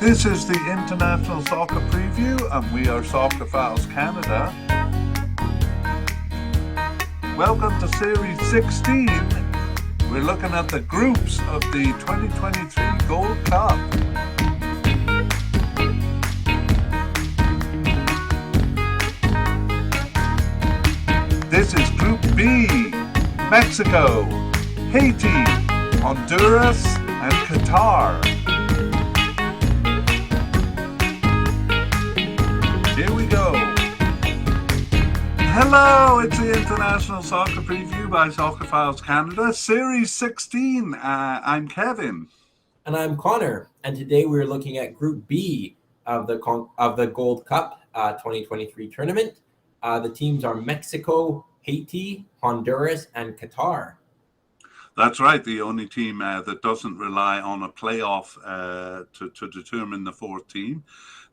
This is the International Soccer Preview, and we are Soccer Files Canada. Welcome to Series 16. We're looking at the groups of the 2023 Gold Cup. This is Group B: Mexico, Haiti, Honduras, and Qatar. Here we go. Hello, it's the International Soccer Preview by Soccer Files Canada, Series 16. I'm Kevin. And I'm Connor. And today we're looking at Group B of the Gold Cup 2023 tournament. The teams are Mexico, Haiti, Honduras, and Qatar. That's right, the only team that doesn't rely on a playoff to determine the fourth team.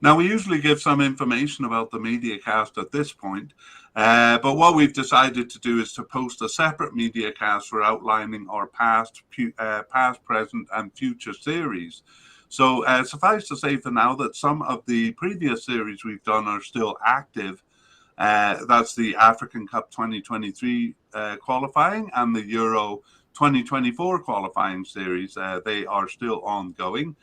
Now, we usually give some information about the media cast at this point, but what we've decided to do is to post a separate media cast for outlining our past, present, and future series. So suffice to say for now that some of the previous series we've done are still active. That's the African Cup 2023 qualifying and the Euro 2024 qualifying series. They are still ongoing.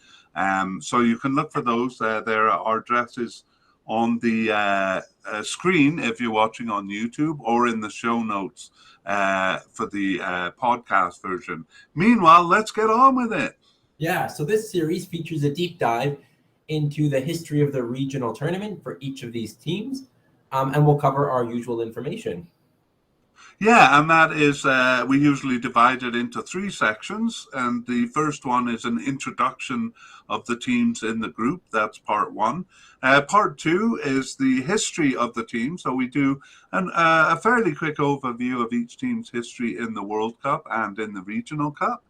So you can look for those. There are addresses on the screen if you're watching on YouTube, or in the show notes for the podcast version. Meanwhile, let's get on with it. Yeah, so this series features a deep dive into the history of the regional tournament for each of these teams, and we'll cover our usual information. Yeah, and that is, we usually divide it into three sections, and the first one is an introduction of the teams in the group. That's part one. Part two is the history of the team. So we do a fairly quick overview of each team's history in the World Cup and in the Regional Cup.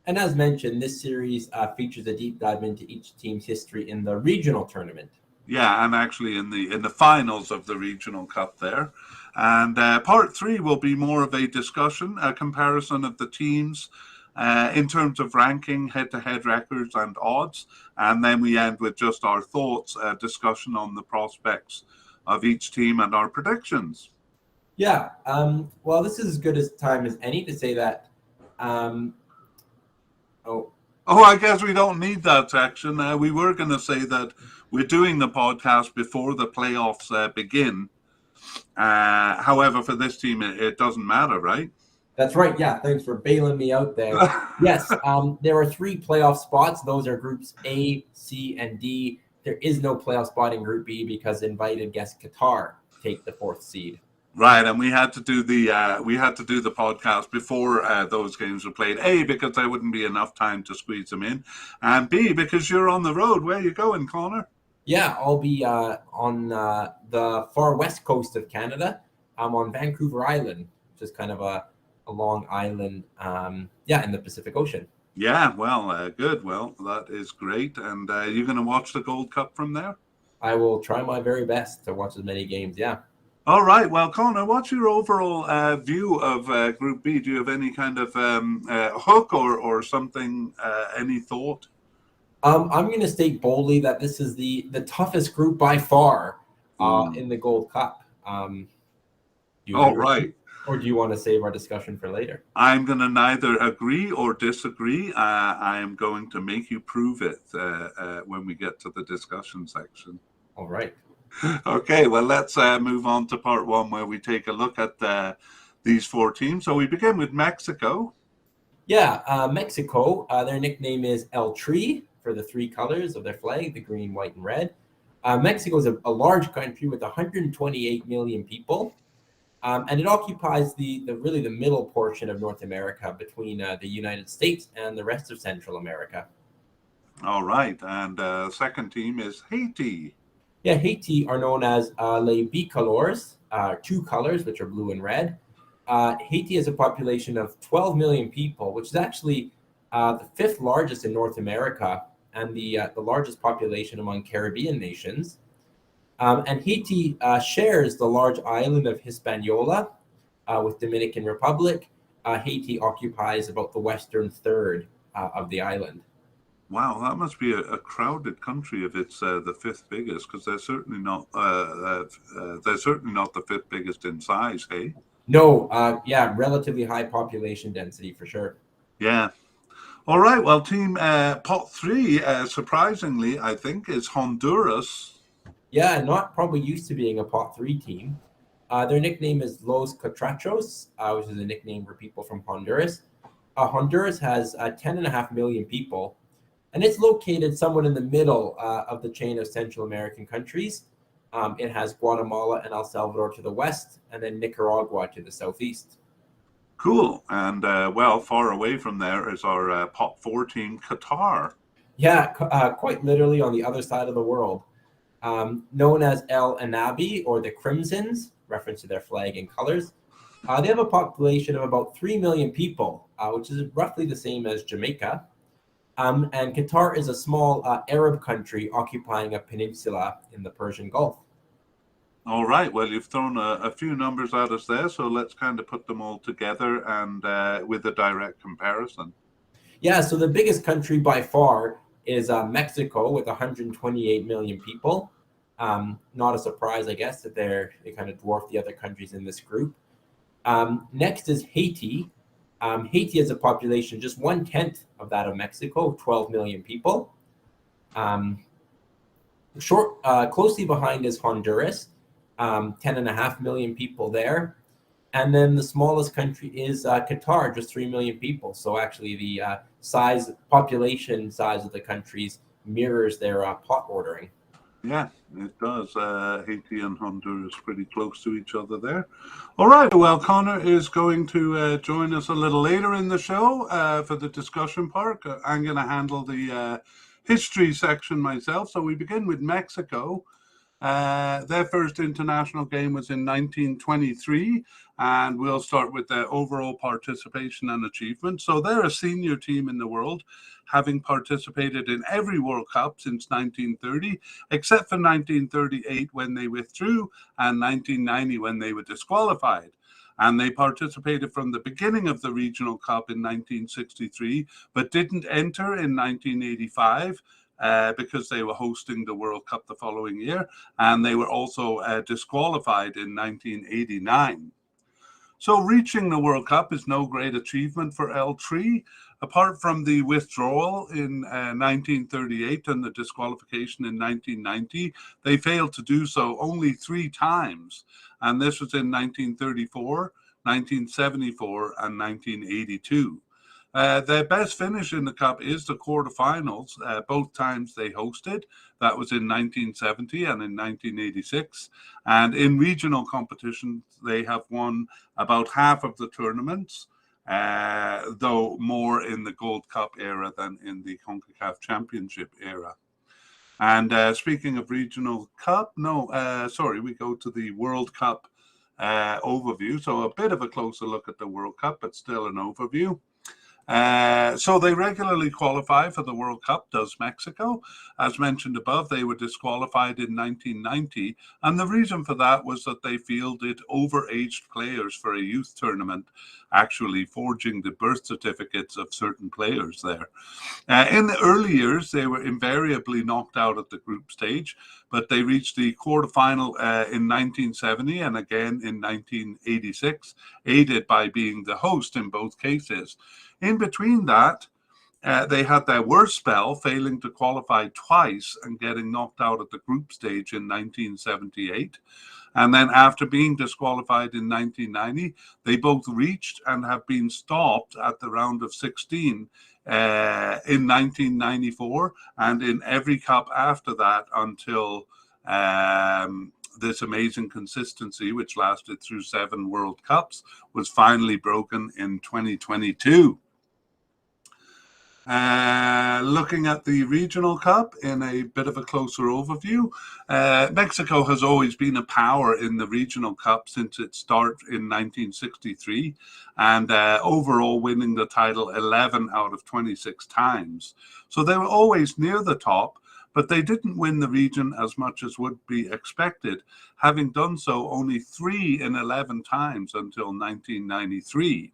And as mentioned, this series features a deep dive into each team's history in the regional tournament. Yeah, and actually in the finals of the Regional Cup there. And part three will be more of a discussion, a comparison of the teams in terms of ranking, head-to-head records and odds. And then we end with just our thoughts, discussion on the prospects of each team and our predictions. Yeah, well, this is as good a time as any to say that. I guess we don't need that section. We were going to say that we're doing the podcast before the playoffs begin. However, for this team, it doesn't matter, right? That's right. Yeah, thanks for bailing me out there. Yes, there are three playoff spots. Those are groups A, C, and D. There is no playoff spot in Group B because invited guest Qatar take the fourth seed. Right, and we had to do the podcast before those games were played. A, because there wouldn't be enough time to squeeze them in, and B, because you're on the road. Where are you going, Connor? Yeah, I'll be on the far west coast of Canada. I'm on Vancouver Island, which is kind of a long island, in the Pacific Ocean. Yeah, well, good. Well, that is great. And you're going to watch the Gold Cup from there? I will try my very best to watch as many games, yeah. All right. Well, Connor, what's your overall view of Group B? Do you have any kind of hook or something, any thought? I'm going to state boldly that this is the toughest group by far in the Gold Cup. Right. Or do you want to save our discussion for later? I'm going to neither agree or disagree. I am going to make you prove it when we get to the discussion section. All right. Okay, well, let's move on to part one, where we take a look at these four teams. So we begin with Mexico. Yeah, Mexico, their nickname is El Tri for the three colors of their flag, the green, white, and red. Mexico is a large country with 128 million people, and it occupies the middle portion of North America between the United States and the rest of Central America. All right, and the second team is Haiti. Yeah, Haiti are known as Les Bicolores, two colors, which are blue and red. Haiti has a population of 12 million people, which is actually the fifth largest in North America and the largest population among Caribbean nations. And Haiti shares the large island of Hispaniola with Dominican Republic. Haiti occupies about the western third of the island. Wow, that must be a crowded country if it's the fifth biggest, because they're certainly not the fifth biggest in size. Hey, No, yeah, relatively high population density for sure. yeah. All right. Well, team pot three, surprisingly, I think, is Honduras. Yeah, not probably used to being a pot three team. Their nickname is Los Catrachos, which is a nickname for people from Honduras. Honduras has 10.5 million people, and it's located somewhat in the middle of the chain of Central American countries. It has Guatemala and El Salvador to the west, and then Nicaragua to the southeast. Cool. And well, far away from there is our pot four team, Qatar. Yeah, quite literally on the other side of the world. Known as El Anabi or the Crimsons, reference to their flag and colors. They have a population of about 3 million people, which is roughly the same as Jamaica. And Qatar is a small Arab country occupying a peninsula in the Persian Gulf. All right. Well, you've thrown a few numbers at us there, so let's kind of put them all together and with a direct comparison. Yeah, so the biggest country by far is Mexico with 128 million people. Not a surprise, I guess, that they kind of dwarf the other countries in this group. Next is Haiti. Haiti has a population just 1/10 of that of Mexico, 12 million people. Um, Closely behind is Honduras, 10.5 million people there. And then the smallest country is Qatar, just 3 million people. So actually, the population size of the countries mirrors their pot ordering. Yeah, it does. Haiti and Honduras pretty close to each other there. All right. Well, Connor is going to join us a little later in the show for the discussion part. I'm going to handle the history section myself. So we begin with Mexico. Their first international game was in 1923, and we'll start with their overall participation and achievement. So they're a senior team in the world, having participated in every World Cup since 1930, except for 1938 when they withdrew and 1990 when they were disqualified. And they participated from the beginning of the Regional Cup in 1963, but didn't enter in 1985. Because they were hosting the World Cup the following year, and they were also disqualified in 1989. So reaching the World Cup is no great achievement for L3. Apart from the withdrawal in 1938 and the disqualification in 1990, they failed to do so only 3 times. And this was in 1934, 1974, and 1982. Their best finish in the Cup is the quarterfinals. Both times they hosted. That was in 1970 and in 1986. And in regional competitions, they have won about half of the tournaments, though more in the Gold Cup era than in the CONCACAF Championship era. And speaking of regional cup, we go to the World Cup overview. So a bit of a closer look at the World Cup, but still an overview. So they regularly qualify for the World Cup, does Mexico. As mentioned above, they were disqualified in 1990, and the reason for that was that they fielded overaged players for a youth tournament, actually forging the birth certificates of certain players there. In the early years, they were invariably knocked out at the group stage, but they reached the quarterfinal in 1970 and again in 1986, aided by being the host in both cases. In between that, they had their worst spell, failing to qualify twice and getting knocked out at the group stage in 1978. And then after being disqualified in 1990, they both reached and have been stopped at the round of 16 in 1994 and in every cup after that until this amazing consistency, which lasted through 7 World Cups, was finally broken in 2022. Looking at the Regional Cup in a bit of a closer overview, Mexico has always been a power in the Regional Cup since its start in 1963, and overall winning the title 11 out of 26 times. So they were always near the top, but they didn't win the region as much as would be expected, having done so only 3 in 11 times until 1993.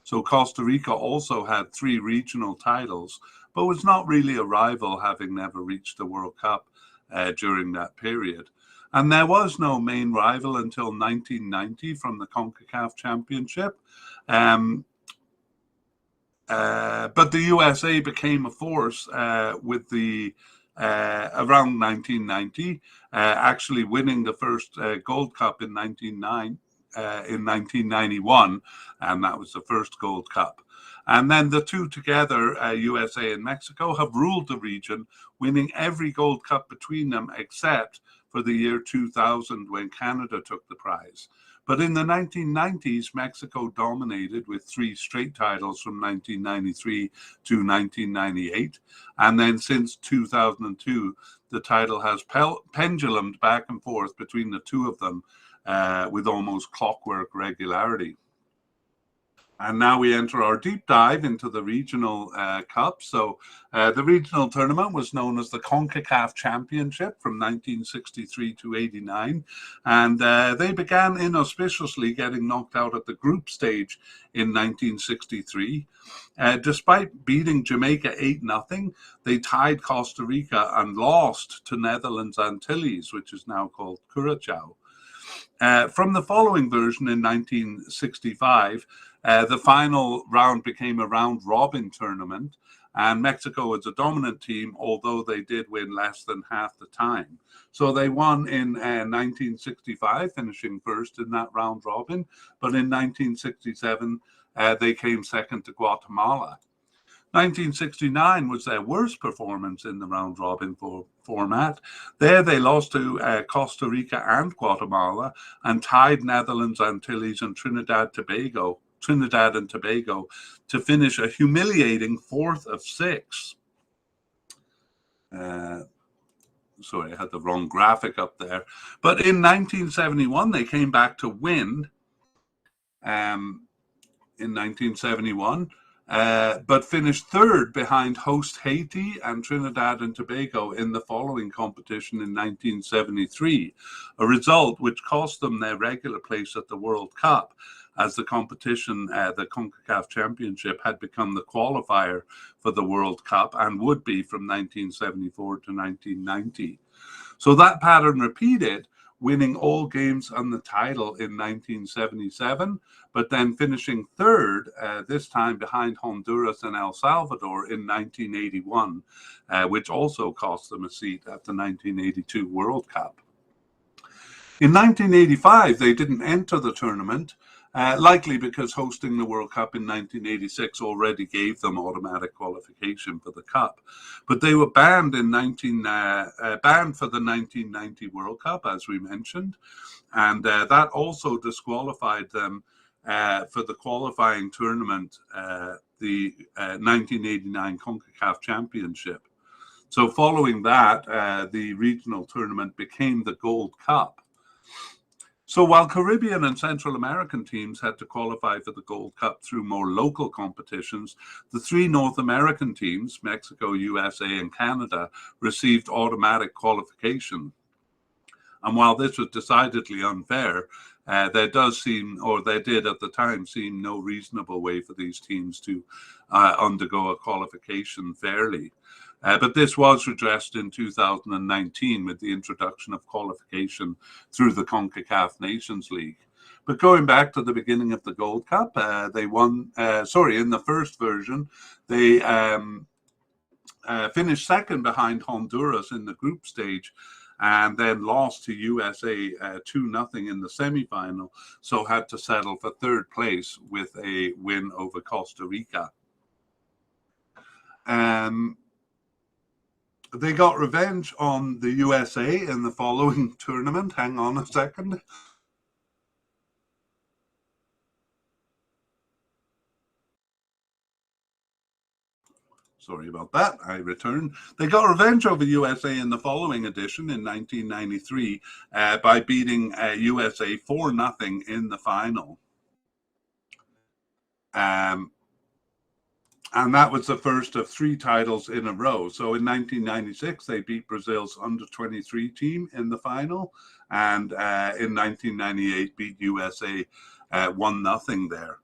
So Costa Rica also had 3 regional titles, but was not really a rival, having never reached the World Cup during that period. And there was no main rival until 1990 from the CONCACAF Championship. But the USA became a force with the around 1990, actually winning the first Gold Cup in 1991, and that was the first Gold Cup. And then the two together, USA and Mexico, have ruled the region, winning every Gold Cup between them except for the year 2000 when Canada took the prize. But in the 1990s, Mexico dominated with 3 straight titles from 1993 to 1998. And then since 2002, the title has pendulumed back and forth between the two of them with almost clockwork regularity. And now we enter our deep dive into the regional cup. So the regional tournament was known as the CONCACAF Championship from 1963 to 89. And they began inauspiciously, getting knocked out at the group stage in 1963. Despite beating Jamaica 8-0, they tied Costa Rica and lost to Netherlands Antilles, which is now called Curacao. From the following version in 1965, the final round became a round-robin tournament, and Mexico was a dominant team, although they did win less than half the time. So they won in 1965, finishing first in that round-robin, but in 1967, they came second to Guatemala. 1969 was their worst performance in the round-robin format. There they lost to Costa Rica and Guatemala and tied Netherlands, Antilles, and Trinidad and Tobago to finish a humiliating 4th of 6. Sorry, I had the wrong graphic up there. But in 1971, they came back to win in 1971. But finished 3rd behind host Haiti and Trinidad and Tobago in the following competition in 1973, a result which cost them their regular place at the World Cup, as the competition, the CONCACAF Championship, had become the qualifier for the World Cup and would be from 1974 to 1990. So that pattern repeated, winning all games on the title in 1977, but then finishing 3rd, this time behind Honduras and El Salvador in 1981, which also cost them a seat at the 1982 World Cup. In 1985, they didn't enter the tournament, likely because hosting the World Cup in 1986 already gave them automatic qualification for the Cup. But they were banned for the 1990 World Cup, as we mentioned, and that also disqualified them for the qualifying tournament, the 1989 CONCACAF Championship. So following that, the regional tournament became the Gold Cup. So while Caribbean and Central American teams had to qualify for the Gold Cup through more local competitions, the 3 North American teams, Mexico, USA, and Canada, received automatic qualification. And while this was decidedly unfair, there did at the time seem no reasonable way for these teams to undergo a qualification fairly. But this was redressed in 2019 with the introduction of qualification through the CONCACAF Nations League. But going back to the beginning of the Gold Cup, they won, in the first version, they finished 2nd behind Honduras in the group stage, and then lost to USA 2-0 in the semifinal, so had to settle for 3rd place with a win over Costa Rica. They got revenge on the USA in the following tournament. Hang on a second. Sorry about that. I return. They got revenge over USA in the following edition in 1993 by beating USA 4-0 in the final. And that was the first of 3 titles in a row. So in 1996, they beat Brazil's under-23 team in the final. And in 1998, beat USA 1-0 there.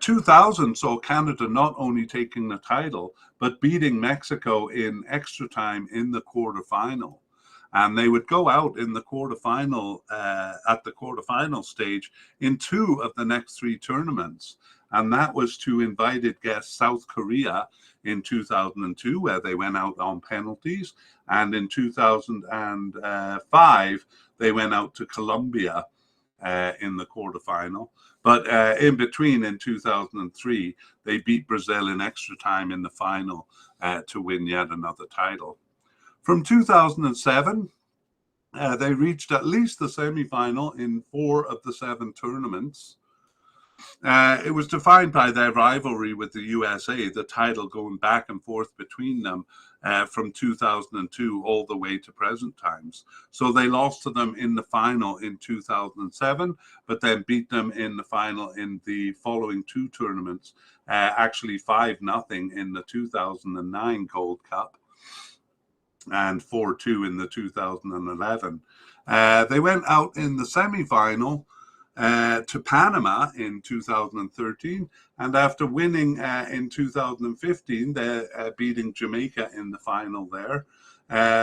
2000 saw Canada not only taking the title, but beating Mexico in extra time in the quarterfinal. And they would go out in the quarterfinal, at the quarterfinal stage in 2 of the next 3 tournaments. And that was to invited guest South Korea in 2002, where they went out on penalties. And in 2005, they went out to Colombia in the quarterfinal. But in between, in 2003, they beat Brazil in extra time in the final to win yet another title. From 2007, they reached at least the semi-final in 4 of the 7 tournaments. It was defined by their rivalry with the USA, the title going back and forth between them from 2002 all the way to present times. So they lost to them in the final in 2007, but then beat them in the final in the following 2 tournaments, actually 5-0 in the 2009 Gold Cup and 4-2 in the 2011. They went out in the semi-final to Panama in 2013, and after winning in 2015, they're beating Jamaica in the final there.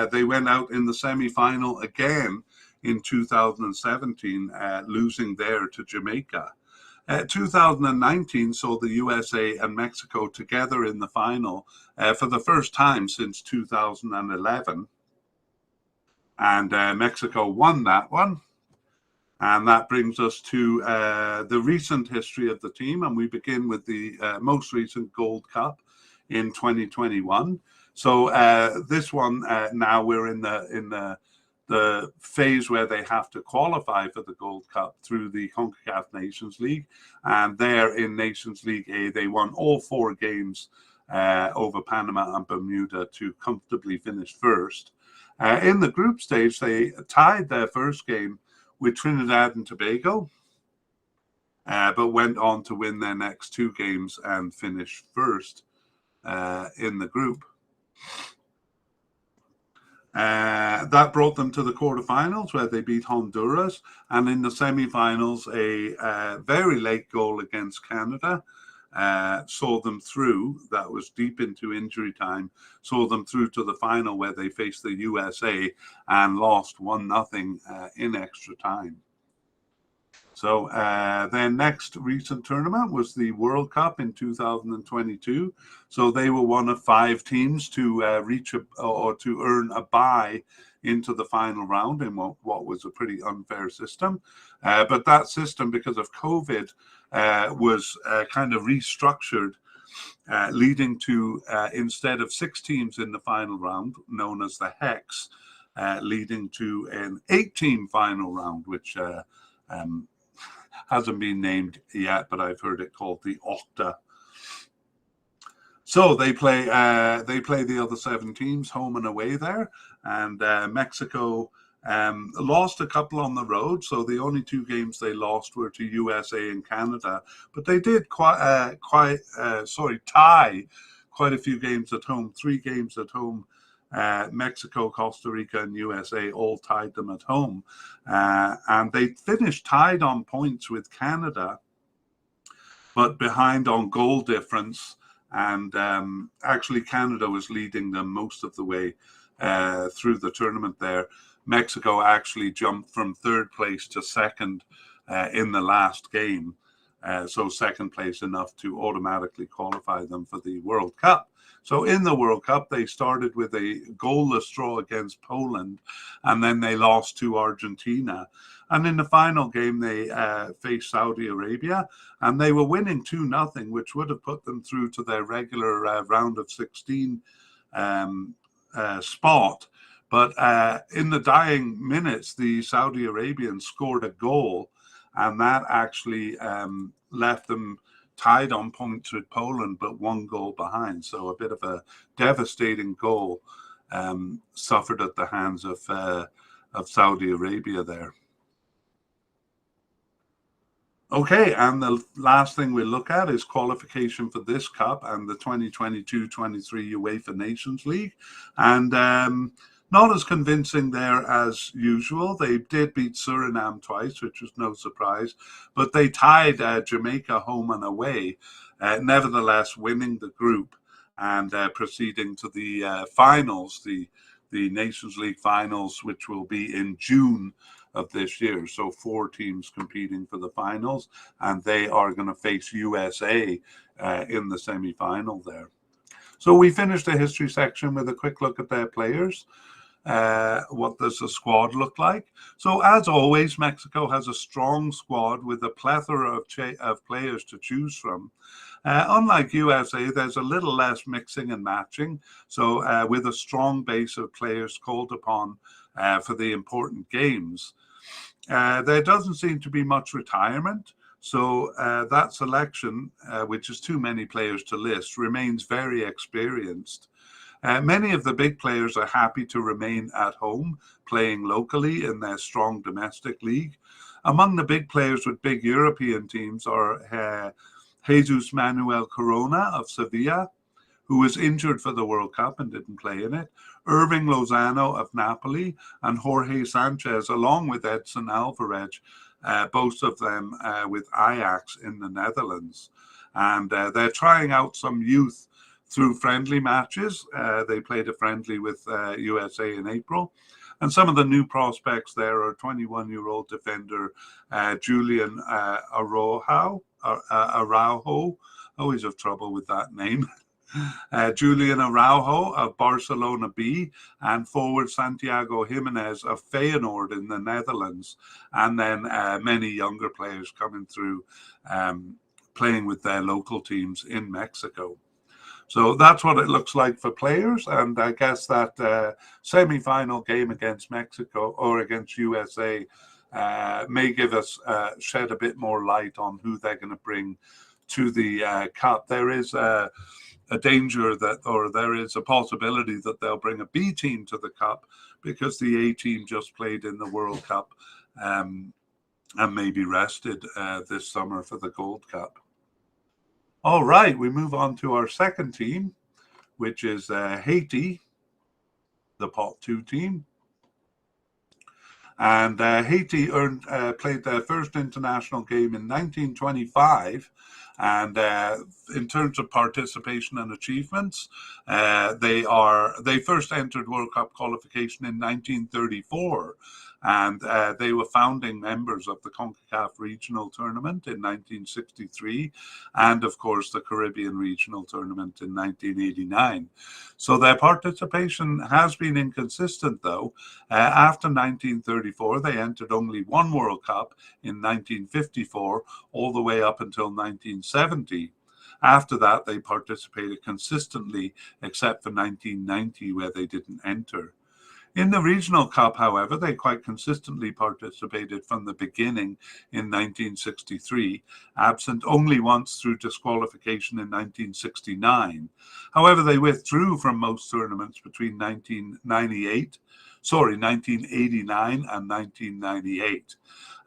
They went out in the semi-final again in 2017, losing there to Jamaica. 2019 saw the USA and Mexico together in the final for the first time since 2011, and Mexico won that one. And that brings us to the recent history of the team, and we begin with the most recent Gold Cup in 2021. So this one, now we're in the phase where they have to qualify for the Gold Cup through the CONCACAF Nations League, and there in Nations League A, they won all 4 games over Panama and Bermuda to comfortably finish first. In the group stage, they tied their first game with Trinidad and Tobago, but went on to win their next 2 games and finish first in the group. That brought them to the quarterfinals, where they beat Honduras, and in the semifinals, a very late goal against Canada saw them through. That was deep into injury time, saw them through to the final, where they faced the USA and lost 1-0 in extra time. So their next recent tournament was the World Cup in 2022. So they were one of 5 teams to reach or to earn a bye into the final round in what was a pretty unfair system. But that system, because of COVID, was kind of restructured, leading to, instead of 6 teams in the final round, known as the Hex, leading to an 8-team final round, which hasn't been named yet, but I've heard it called the Octa. So they play the other 7 teams home and away there, and Mexico lost a couple on the road. So the only 2 games they lost were to USA and Canada, but they did tie quite a few games at home. 3 games at home. Mexico, Costa Rica, and USA all tied them at home. And they finished tied on points with Canada, but behind on goal difference. And actually, Canada was leading them most of the way through the tournament there. Mexico actually jumped from 3rd place to 2nd in the last game. So 2nd place enough to automatically qualify them for the World Cup. So in the World Cup, they started with a goalless draw against Poland, and then they lost to Argentina. And in the final game, they faced Saudi Arabia, and they were winning 2-0, which would have put them through to their regular round of 16 spot. But in the dying minutes, the Saudi Arabians scored a goal, and that actually left them tied on points with Poland, but 1 goal behind. So a bit of a devastating goal suffered at the hands of Saudi Arabia there. Okay, and the last thing we'll look at is qualification for this cup and the 2022-23 UEFA Nations League. And Not as convincing there as usual. They did beat Suriname twice, which was no surprise, but they tied Jamaica home and away, nevertheless winning the group and proceeding to the finals, the Nations League finals, which will be in June of this year. So 4 teams competing for the finals, and they are going to face USA in the semi-final there. So we finished the history section with a quick look at their players. What does the squad look like? So as always, Mexico has a strong squad with a plethora of players to choose from. Unlike USA, there's a little less mixing and matching. So with a strong base of players called upon for the important games, there doesn't seem to be much retirement. So that selection, which is too many players to list, remains very experienced. Many of the big players are happy to remain at home, playing locally in their strong domestic league. Among the big players with big European teams are Jesus Manuel Corona of Sevilla, who was injured for the World Cup and didn't play in it, Irving Lozano of Napoli, and Jorge Sanchez, along with Edson Alvarez, both of them with Ajax in the Netherlands. And they're trying out some youth through friendly matches. They played a friendly with USA in April. And some of the new prospects there are 21-year-old defender Julian Araujo. Always have trouble with that name. Julian Araujo of Barcelona B, and forward Santiago Jimenez of Feyenoord in the Netherlands. And then many younger players coming through playing with their local teams in Mexico. So that's what it looks like for players, and I guess that semi-final game against Mexico or against USA may give us shed a bit more light on who they're going to bring to the Cup. There is a danger that, or there is a possibility that they'll bring a B team to the Cup because the A team just played in the World Cup and may be rested this summer for the Gold Cup. All right, we move on to our second team, which is Haiti, the Pot 2 team. And Haiti played their first international game in 1925. And in terms of participation and achievements, they first entered World Cup qualification in 1934. And they were founding members of the CONCACAF regional tournament in 1963, and of course the Caribbean regional tournament in 1989. So their participation has been inconsistent, though. After 1934, they entered only one World Cup in 1954, all the way up until 1970. After that, they participated consistently, except for 1990, where they didn't enter. In the Regional Cup, however, they quite consistently participated from the beginning in 1963, absent only once through disqualification in 1969. However, they withdrew from most tournaments between 1989 and 1998.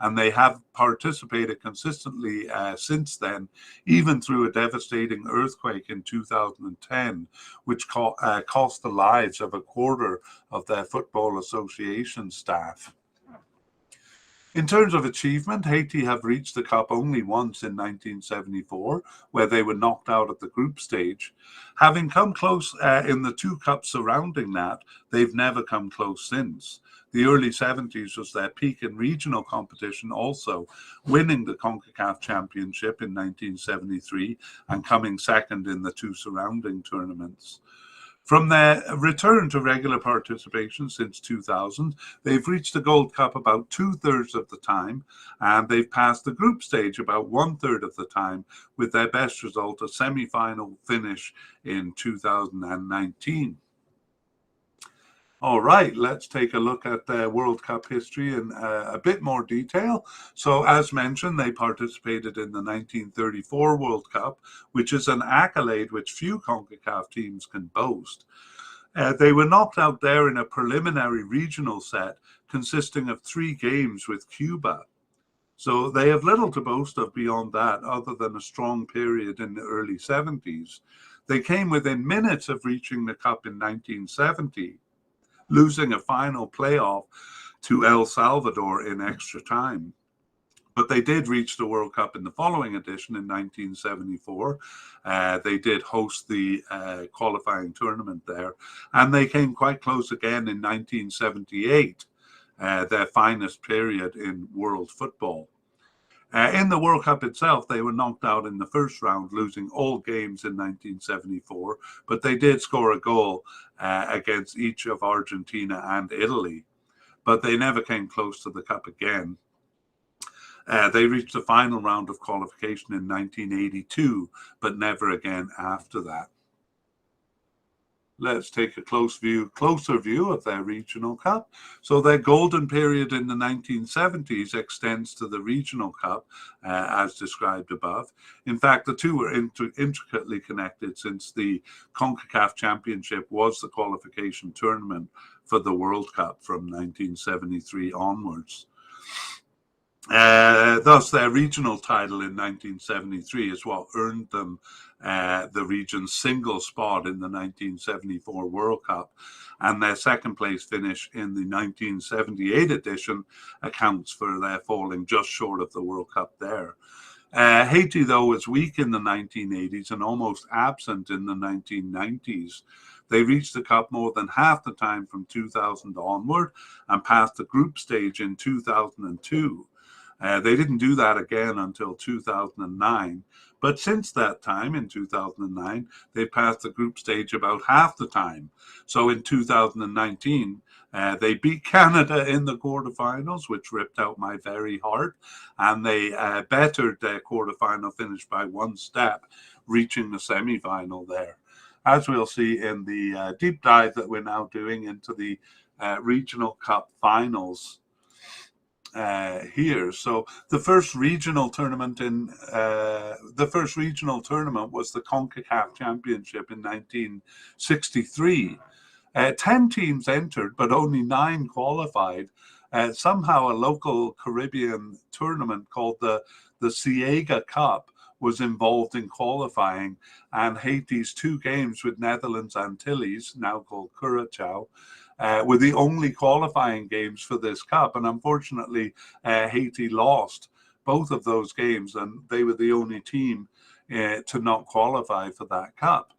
And they have participated consistently since then, even through a devastating earthquake in 2010, which cost the lives of a quarter of their Football Association staff. In terms of achievement, Haiti have reached the Cup only once in 1974, where they were knocked out at the group stage. Having come close in the 2 cups surrounding that, they've never come close since. The early 70s was their peak in regional competition also, winning the CONCACAF Championship in 1973 and coming second in the 2 surrounding tournaments. From their return to regular participation since 2000, they've reached the Gold Cup about 2/3 of the time, and they've passed the group stage about 1/3 of the time, with their best result a semi-final finish in 2019. All right, let's take a look at their World Cup history in a bit more detail. So as mentioned, they participated in the 1934 World Cup, which is an accolade which few CONCACAF teams can boast. They were knocked out there in a preliminary regional set consisting of 3 games with Cuba. So they have little to boast of beyond that, other than a strong period in the early 70s. They came within minutes of reaching the Cup in 1970. losing a final playoff to El Salvador in extra time. But they did reach the World Cup in the following edition in 1974. They did host the qualifying tournament there, and they came quite close again in 1978, their finest period in world football. In the World Cup itself, they were knocked out in the first round, losing all games in 1974, but they did score a goal against each of Argentina and Italy, but they never came close to the Cup again. They reached the final round of qualification in 1982, but never again after that. Let's take a closer view of their regional cup. So their golden period in the 1970s extends to the regional cup, as described above. In fact, the two were intricately connected, since the CONCACAF Championship was the qualification tournament for the World Cup from 1973 onwards. Thus, their regional title in 1973 is what earned them the region's single spot in the 1974 World Cup, and their second place finish in the 1978 edition accounts for their falling just short of the World Cup there. Haiti, though, was weak in the 1980s and almost absent in the 1990s. They reached the Cup more than half the time from 2000 onward and passed the group stage in 2002. They didn't do that again until 2009. But since that time, in 2009, they passed the group stage about half the time. So in 2019, they beat Canada in the quarterfinals, which ripped out my very heart. And they bettered their quarterfinal finish by one step, reaching the semifinal there. As we'll see in the deep dive that we're now doing into the Regional Cup finals here. So the first regional tournament was the CONCACAF Championship in 1963. 10 teams entered, but only 9 qualified. Somehow a local Caribbean tournament called the Ciega Cup was involved in qualifying, and Haiti's 2 games with Netherlands Antilles, now called Curaçao, were the only qualifying games for this cup. And unfortunately, Haiti lost both of those games, and they were the only team to not qualify for that cup.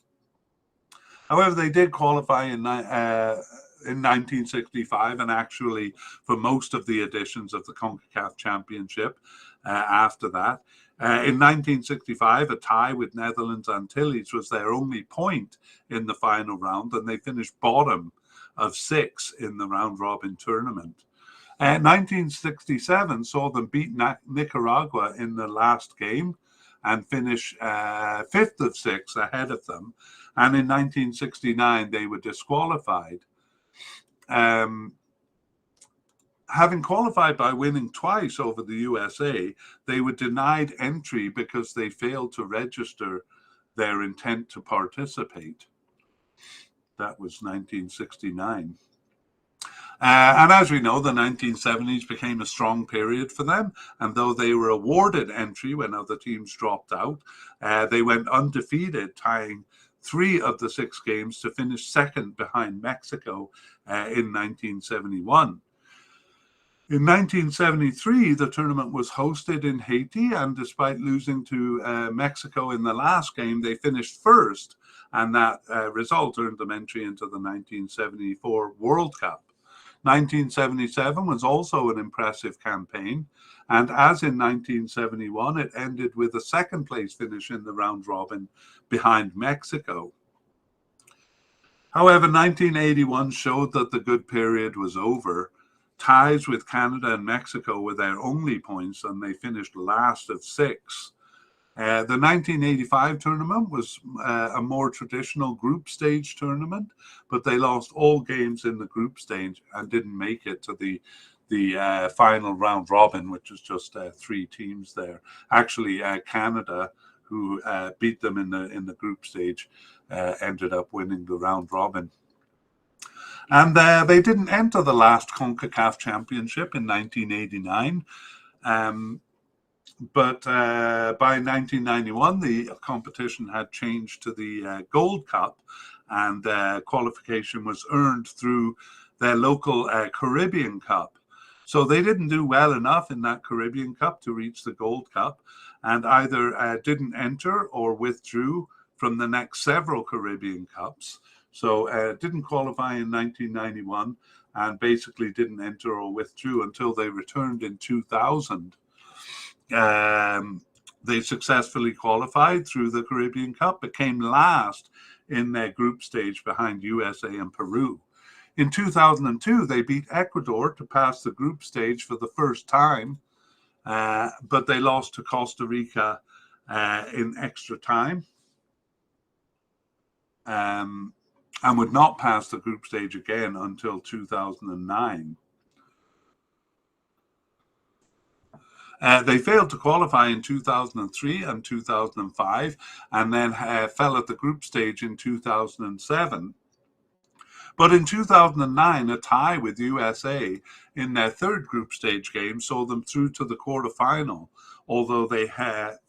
However, they did qualify in 1965, and actually for most of the editions of the CONCACAF Championship after that. In 1965, a tie with Netherlands Antilles was their only point in the final round, and they finished bottom of 6 in the round-robin tournament. 1967 saw them beat Nicaragua in the last game and finish 5th of 6 ahead of them. And in 1969, they were disqualified. Having qualified by winning twice over the USA, they were denied entry because they failed to register their intent to participate. That was 1969. And as we know, the 1970s became a strong period for them. And though they were awarded entry when other teams dropped out, they went undefeated, tying 3 of the 6 games to finish second behind Mexico in 1971. In 1973, the tournament was hosted in Haiti, and despite losing to Mexico in the last game, they finished first, and that result earned them entry into the 1974 World Cup. 1977 was also an impressive campaign, and as in 1971, it ended with a second-place finish in the round-robin behind Mexico. However, 1981 showed that the good period was over. Ties with Canada and Mexico were their only points, and they finished last of 6. The 1985 tournament was a more traditional group stage tournament, but they lost all games in the group stage and didn't make it to the final round robin, which was just 3 teams there. Actually, Canada, who beat them in the group stage, ended up winning the round robin. And they didn't enter the last CONCACAF Championship in 1989. But by 1991, the competition had changed to the Gold Cup, and qualification was earned through their local Caribbean Cup. So they didn't do well enough in that Caribbean Cup to reach the Gold Cup, and either didn't enter or withdrew from the next several Caribbean Cups. So didn't qualify in 1991 and basically didn't enter or withdrew until they returned in 2000. They successfully qualified through the Caribbean Cup, but came last in their group stage behind USA and Peru. In 2002, they beat Ecuador to pass the group stage for the first time, but they lost to Costa Rica in extra time, and would not pass the group stage again until 2009. They failed to qualify in 2003 and 2005, and then fell at the group stage in 2007. But in 2009, a tie with USA in their third group stage game saw them through to the quarterfinal, although they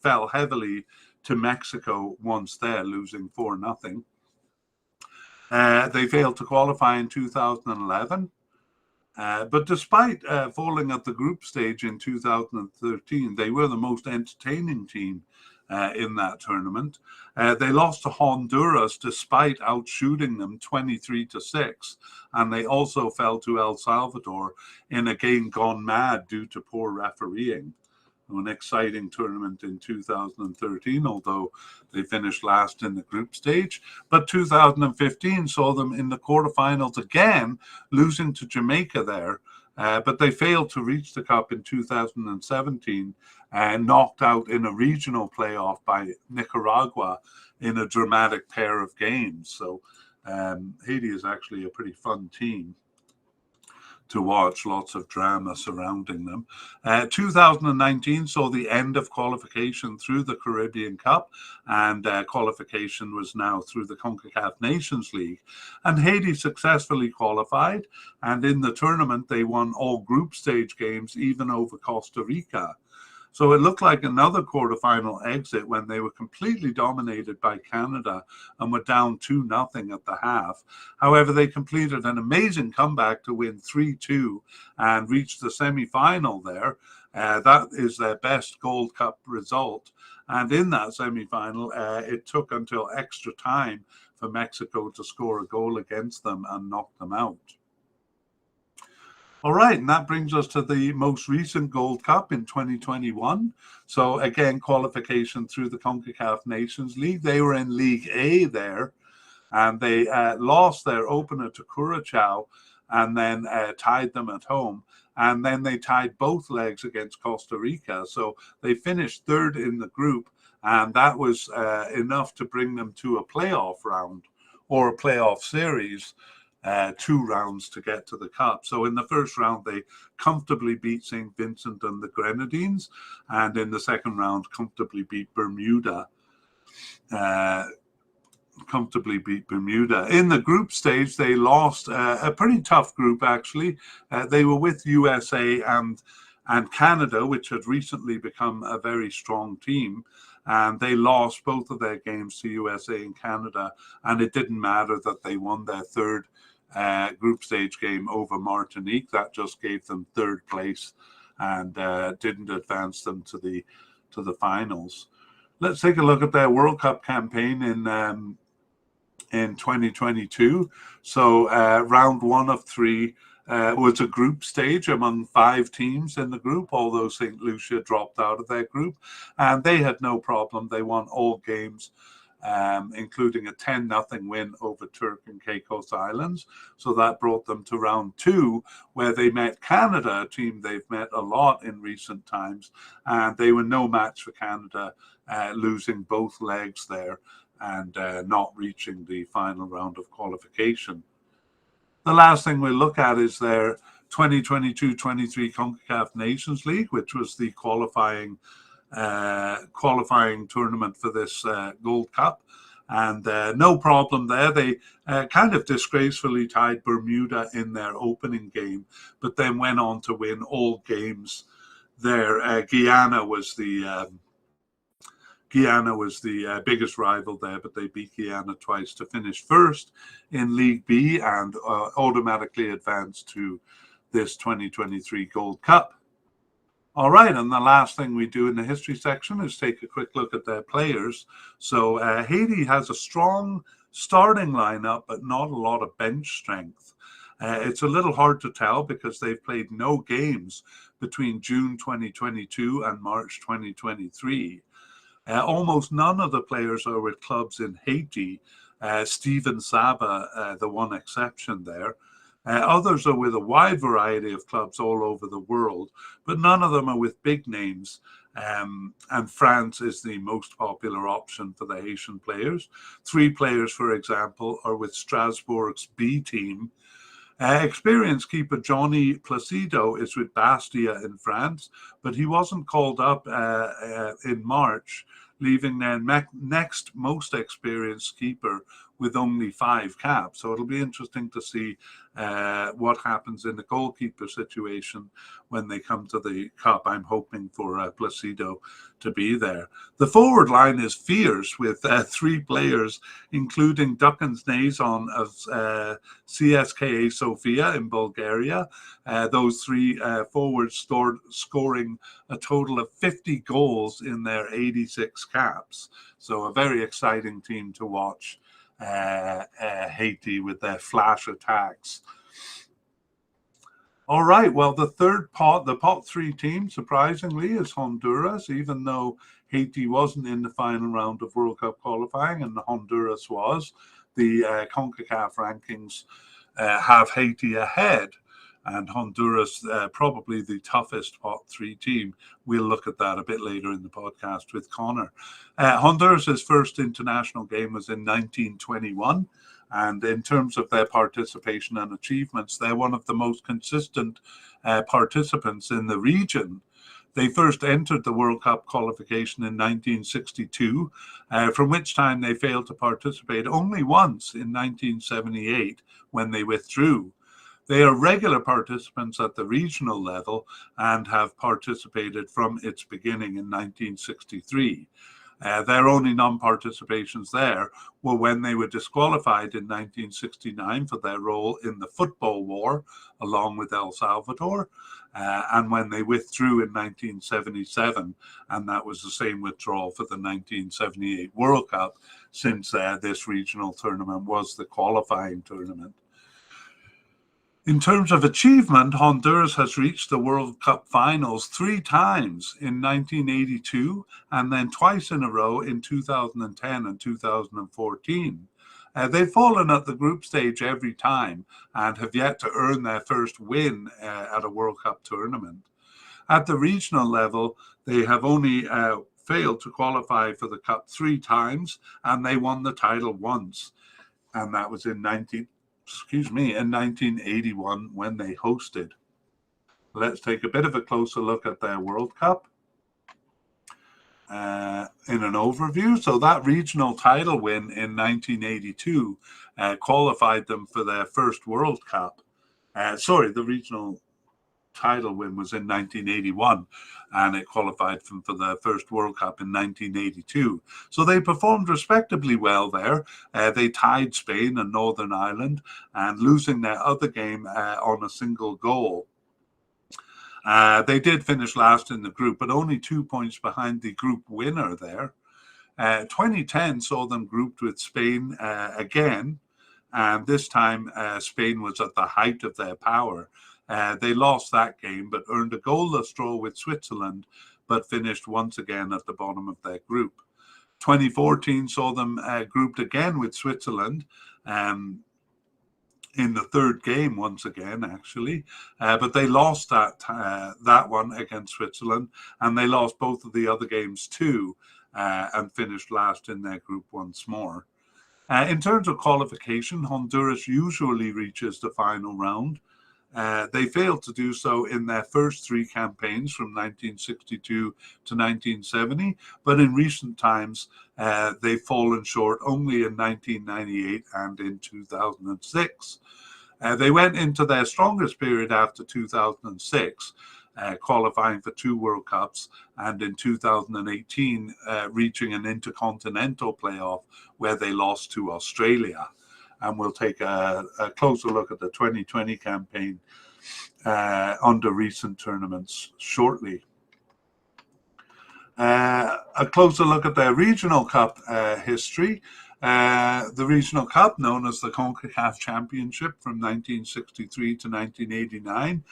fell heavily to Mexico once there, losing 4-0. They failed to qualify in 2011. But despite falling at the group stage in 2013, they were the most entertaining team in that tournament. They lost to Honduras despite outshooting them 23-6, and they also fell to El Salvador in a game gone mad due to poor refereeing. An exciting tournament in 2013, although they finished last in the group stage. But 2015 saw them in the quarterfinals again, losing to Jamaica there. But they failed to reach the cup in 2017 and knocked out in a regional playoff by Nicaragua in a dramatic pair of games. So Haiti is actually a pretty fun team to watch, lots of drama surrounding them. 2019 saw the end of qualification through the Caribbean Cup, and qualification was now through the CONCACAF Nations League. And Haiti successfully qualified, and in the tournament they won all group stage games, even over Costa Rica. So it looked like another quarterfinal exit when they were completely dominated by Canada and were down 2-0 at the half. However, they completed an amazing comeback to win 3-2 and reached the semi-final there. That is their best Gold Cup result. And in that semi-final, it took until extra time for Mexico to score a goal against them and knock them out. All right, and that brings us to the most recent Gold Cup in 2021. So again, qualification through the CONCACAF Nations League. They were in League A there, and they lost their opener to Curacao and then tied them at home. And then they tied both legs against Costa Rica. So they finished third in the group, and that was enough to bring them to a playoff round or a playoff series. 2 rounds to get to the cup. So in the first round, they comfortably beat St. Vincent and the Grenadines, and in the second round, comfortably beat Bermuda. In the group stage, they lost a pretty tough group, actually. They were with USA and Canada, which had recently become a very strong team. And they lost both of their games to USA and Canada, and it didn't matter that they won their third group stage game over Martinique. That just gave them third place and didn't advance them to the finals. Let's take a look at their World Cup campaign in 2022. So round 1 of 3 was a group stage among 5 teams in the group, although St. Lucia dropped out of their group, and they had no problem. They won all games, including a 10-0 win over Turk and Caicos Islands. So that brought them to round 2, where they met Canada, a team they've met a lot in recent times, and they were no match for Canada, losing both legs there and not reaching the final round of qualification. The last thing we'll look at is their 2022-23 CONCACAF Nations League, which was the qualifying tournament for this Gold Cup, and no problem there. They kind of disgracefully tied Bermuda in their opening game, but then went on to win all games there. Guyana was the Guyana was the biggest rival there, but they beat Guyana twice to finish first in League B and automatically advance to this 2023 Gold Cup. All right, and the last thing we do in the history section is take a quick look at their players. So Haiti has a strong starting lineup, but not a lot of bench strength. It's a little hard to tell because they've played no games between June 2022 and March 2023. Almost none of the players are with clubs in Haiti. Steven Saba, the one exception there. Others are with a wide variety of clubs all over the world, but none of them are with big names. And France is the most popular option for the Haitian players. 3 players, for example, are with Strasbourg's B team. Experienced keeper Johnny Placido is with Bastia in France, but he wasn't called up in March, leaving their next most experienced keeper with only 5 caps. So it'll be interesting to see what happens in the goalkeeper situation when they come to the cup. I'm hoping for Placido to be there. The forward line is fierce with 3 players, including Duckens Nazon of CSKA Sofia in Bulgaria. Those 3 forwards scoring a total of 50 goals in their 86 caps. So a very exciting team to watch. Haiti with their flash attacks. All right, well, the pot 3 team, surprisingly, is Honduras, even though Haiti wasn't in the final round of World Cup qualifying and Honduras was. The CONCACAF rankings have Haiti ahead, and Honduras probably the toughest pot 3 team. We'll look at that a bit later in the podcast with Connor. Honduras' first international game was in 1921, and in terms of their participation and achievements, they're one of the most consistent participants in the region. They first entered the World Cup qualification in 1962, from which time they failed to participate only once in 1978 when they withdrew. They are regular participants at the regional level and have participated from its beginning in 1963. Their only non-participations there were when they were disqualified in 1969 for their role in the football war, along with El Salvador, and when they withdrew in 1977, and that was the same withdrawal for the 1978 World Cup, since this regional tournament was the qualifying tournament. In terms of achievement, Honduras has reached the World Cup finals 3 times in 1982 and then twice in a row in 2010 and 2014. They've fallen at the group stage every time and have yet to earn their first win at a World Cup tournament. At the regional level, they have only failed to qualify for the Cup 3 times, and they won the title once, and that was in 1981 when they hosted. Let's take a bit of a closer look at their World Cup in an overview. So that regional title win in 1982 qualified them for their first World Cup. The regional title win was in 1981, and it qualified them for their first World Cup in 1982. So they performed respectably well there. They tied Spain and Northern Ireland, and losing their other game on a single goal. They did finish last in the group, but only 2 points behind the group winner there. 2010 saw them grouped with Spain again, and this time Spain was at the height of their power. They lost that game, but earned a goalless draw with Switzerland, but finished once again at the bottom of their group. 2014 saw them grouped again with Switzerland in the 3rd game once again, actually. But they lost that one against Switzerland, and they lost both of the other games too, and finished last in their group once more. In terms of qualification, Honduras usually reaches the final round. They failed to do so in their first 3 campaigns from 1962 to 1970, but in recent times they've fallen short only in 1998 and in 2006. They went into their strongest period after 2006, qualifying for 2 World Cups, and in 2018 reaching an intercontinental playoff where they lost to Australia. And we'll take a closer look at the 2020 campaign under recent tournaments shortly. A closer look at their regional cup history. The regional cup, known as the CONCACAF Championship from 1963 to 1989.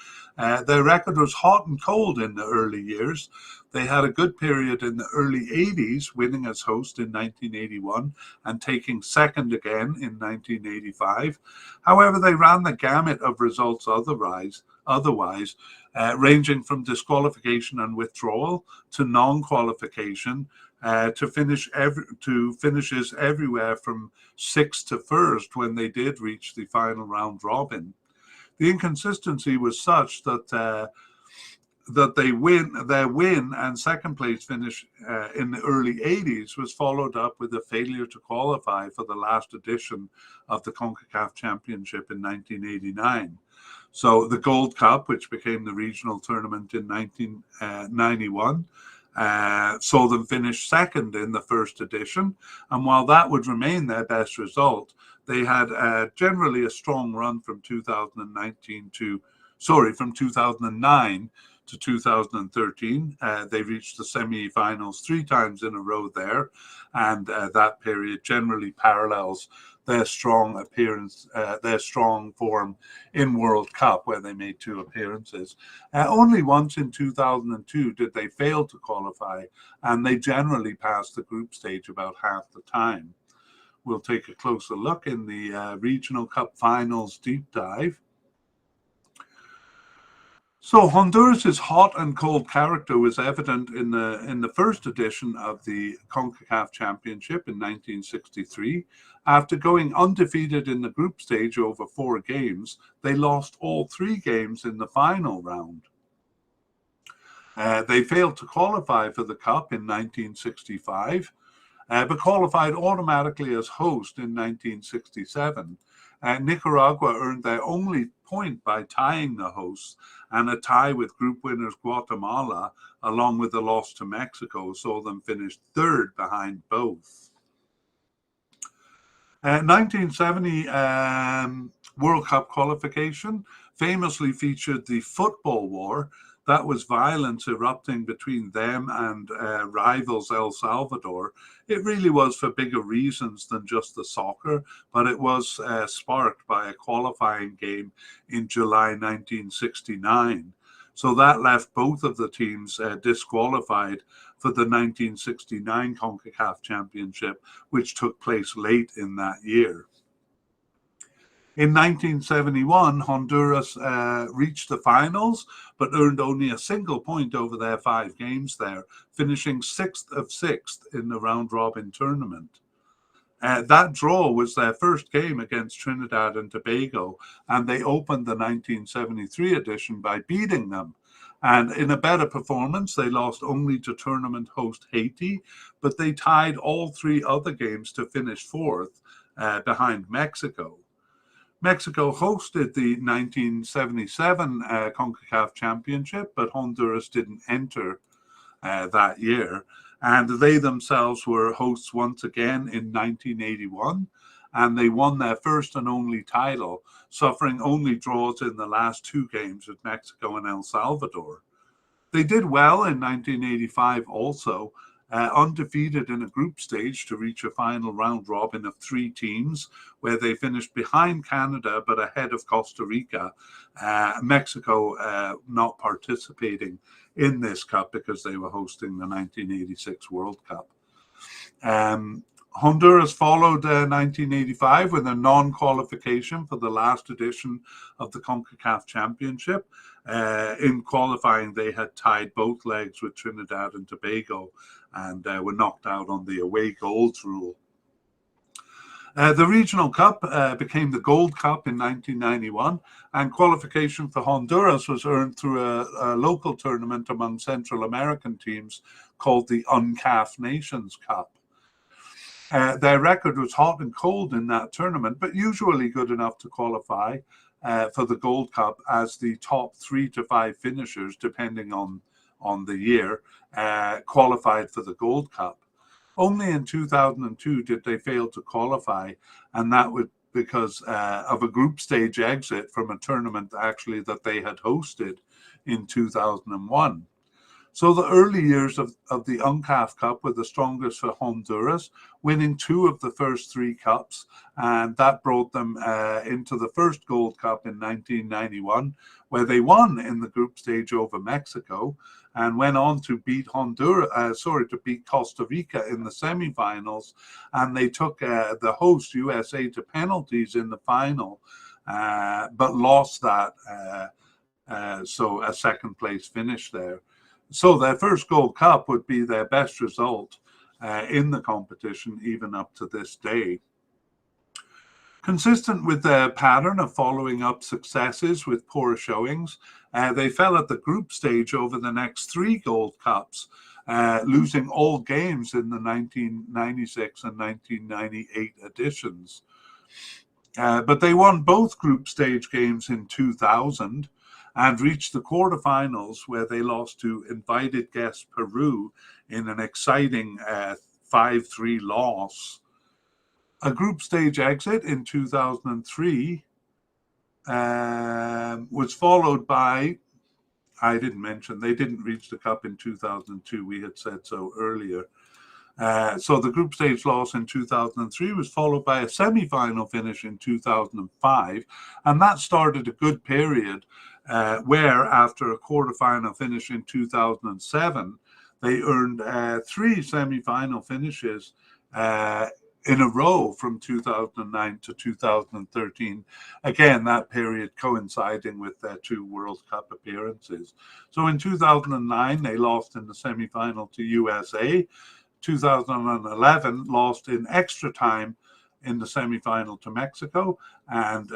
Their record was hot and cold in the early years. They had a good period in the early 80s, winning as host in 1981 and taking second again in 1985. However, they ran the gamut of results otherwise, ranging from disqualification and withdrawal to non-qualification, to finishes everywhere from 6th to 1st when they did reach the final round robin. The inconsistency was such that their win and second place finish in the early 80s was followed up with a failure to qualify for the last edition of the CONCACAF Championship in 1989. So the Gold Cup, which became the regional tournament in 1991, saw them finish second in the first edition. And while that would remain their best result, they had generally a strong run from 2009 to 2013. They reached the semi-finals 3 times in a row there, and that period generally parallels their strong form in World Cup, where they made 2 appearances. Only once in 2002 did they fail to qualify, and they generally passed the group stage about half the time. We'll take a closer look in the Regional Cup Finals deep dive. So Honduras's hot and cold character was evident in the first edition of the CONCACAF Championship in 1963. After going undefeated in the group stage over 4 games, they lost all 3 games in the final round. They failed to qualify for the Cup in 1965, but qualified automatically as host in 1967. Nicaragua earned their only point by tying the hosts, and a tie with group winners Guatemala, along with the loss to Mexico, saw them finish 3rd behind both. 1970 World Cup qualification famously featured the football war. That was violence erupting between them and rivals El Salvador. It really was for bigger reasons than just the soccer, but it was sparked by a qualifying game in July 1969. So that left both of the teams disqualified for the 1969 CONCACAF Championship, which took place late in that year. In 1971, Honduras reached the finals, but earned only a single point over their 5 games there, finishing 6th of 6th in the round-robin tournament. That draw was their first game against Trinidad and Tobago, and they opened the 1973 edition by beating them. And in a better performance, they lost only to tournament host Haiti, but they tied all 3 other games to finish 4th behind Mexico. Mexico hosted the 1977 CONCACAF Championship, but Honduras didn't enter that year. And they themselves were hosts once again in 1981, and they won their first and only title, suffering only draws in the last 2 games with Mexico and El Salvador. They did well in 1985 also, undefeated in a group stage to reach a final round robin of 3 teams, where they finished behind Canada but ahead of Costa Rica. Mexico not participating in this cup because they were hosting the 1986 World Cup. Honduras followed 1985 with a non-qualification for the last edition of the CONCACAF Championship. In qualifying, they had tied both legs with Trinidad and Tobago and were knocked out on the away goals rule. The Regional Cup became the Gold Cup in 1991, and qualification for Honduras was earned through a local tournament among Central American teams called the UNCAF Nations Cup. Their record was hot and cold in that tournament, but usually good enough to qualify. for the Gold Cup as the top 3 to 5 finishers, depending on the year, qualified for the Gold Cup. Only in 2002 did they fail to qualify, and that was because of a group stage exit from a tournament actually that they had hosted in 2001. So the early years of the UNCAF Cup were the strongest for Honduras, winning 2 of the first 3 cups, and that brought them into the first Gold Cup in 1991, where they won in the group stage over Mexico, and went on to beat Costa Rica in the semifinals, and they took the host USA to penalties in the final, but lost that, so a second place finish there. So their first Gold Cup would be their best result in the competition, even up to this day. Consistent with their pattern of following up successes with poor showings, they fell at the group stage over the next 3 Gold Cups, losing all games in the 1996 and 1998 editions. But they won both group stage games in 2000, and reached the quarterfinals, where they lost to invited guest Peru in an exciting 5-3 loss. A group stage exit in 2003 was followed by, I didn't mention, they didn't reach the cup in 2002. We had said so earlier. So the group stage loss in 2003 was followed by a semi-final finish in 2005, and that started a good period where, after a quarterfinal finish in 2007, they earned 3 semi-final finishes in a row from 2009 to 2013. Again, that period coinciding with their 2 World Cup appearances. So in 2009, they lost in the semi-final to USA. 2011 lost in extra time in the semi-final to Mexico, and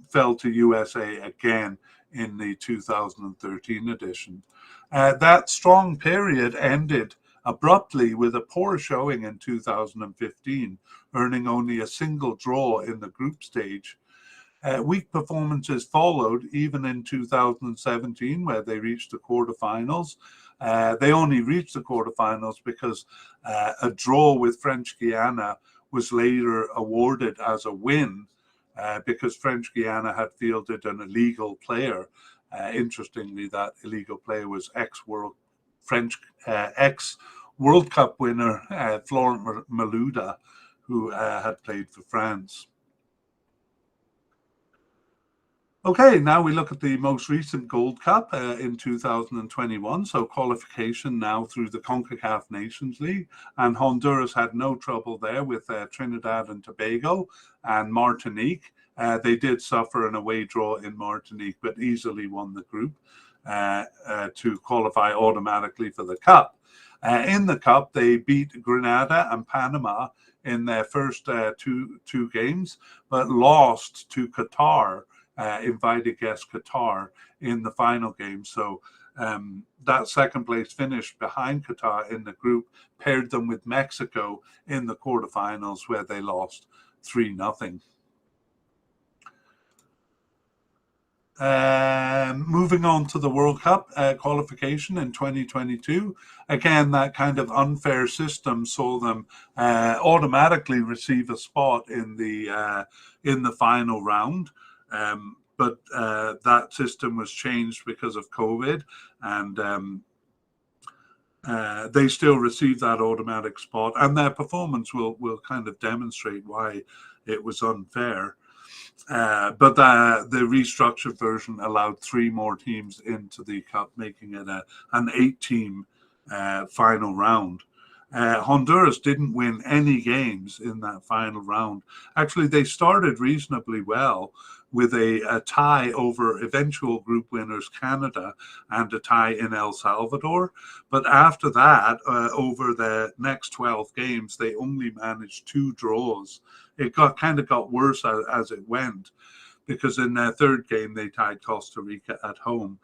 fell to USA again in the 2013 edition. That strong period ended abruptly with a poor showing in 2015, earning only a single draw in the group stage. Weak performances followed even in 2017, where they reached the quarterfinals. They only reached the quarterfinals because a draw with French Guiana was later awarded as a win, because French Guiana had fielded an illegal player. Interestingly, that illegal player was ex-World Cup winner Florent Malouda, who had played for France. Okay, now we look at the most recent Gold Cup in 2021. So qualification now through the CONCACAF Nations League, and Honduras had no trouble there with Trinidad and Tobago and Martinique. They did suffer an away draw in Martinique, but easily won the group to qualify automatically for the Cup. In the Cup, they beat Grenada and Panama in their first two games, but lost to Qatar, invited guest Qatar, in the final game. So that second place finish behind Qatar in the group paired them with Mexico in the quarterfinals, where they lost 3-0. Moving on to the World Cup qualification in 2022. Again, that kind of unfair system saw them automatically receive a spot in the final round. But that system was changed because of COVID, and they still received that automatic spot, and their performance will kind of demonstrate why it was unfair. But the restructured version allowed 3 more teams into the Cup, making it an 8-team final round. Honduras didn't win any games in that final round. Actually, they started reasonably well with a tie over eventual group winners Canada and a tie in El Salvador. But after that, over the next 12 games, they only managed 2 draws. It kind of got worse as it went, because in their third game, they tied Costa Rica at home.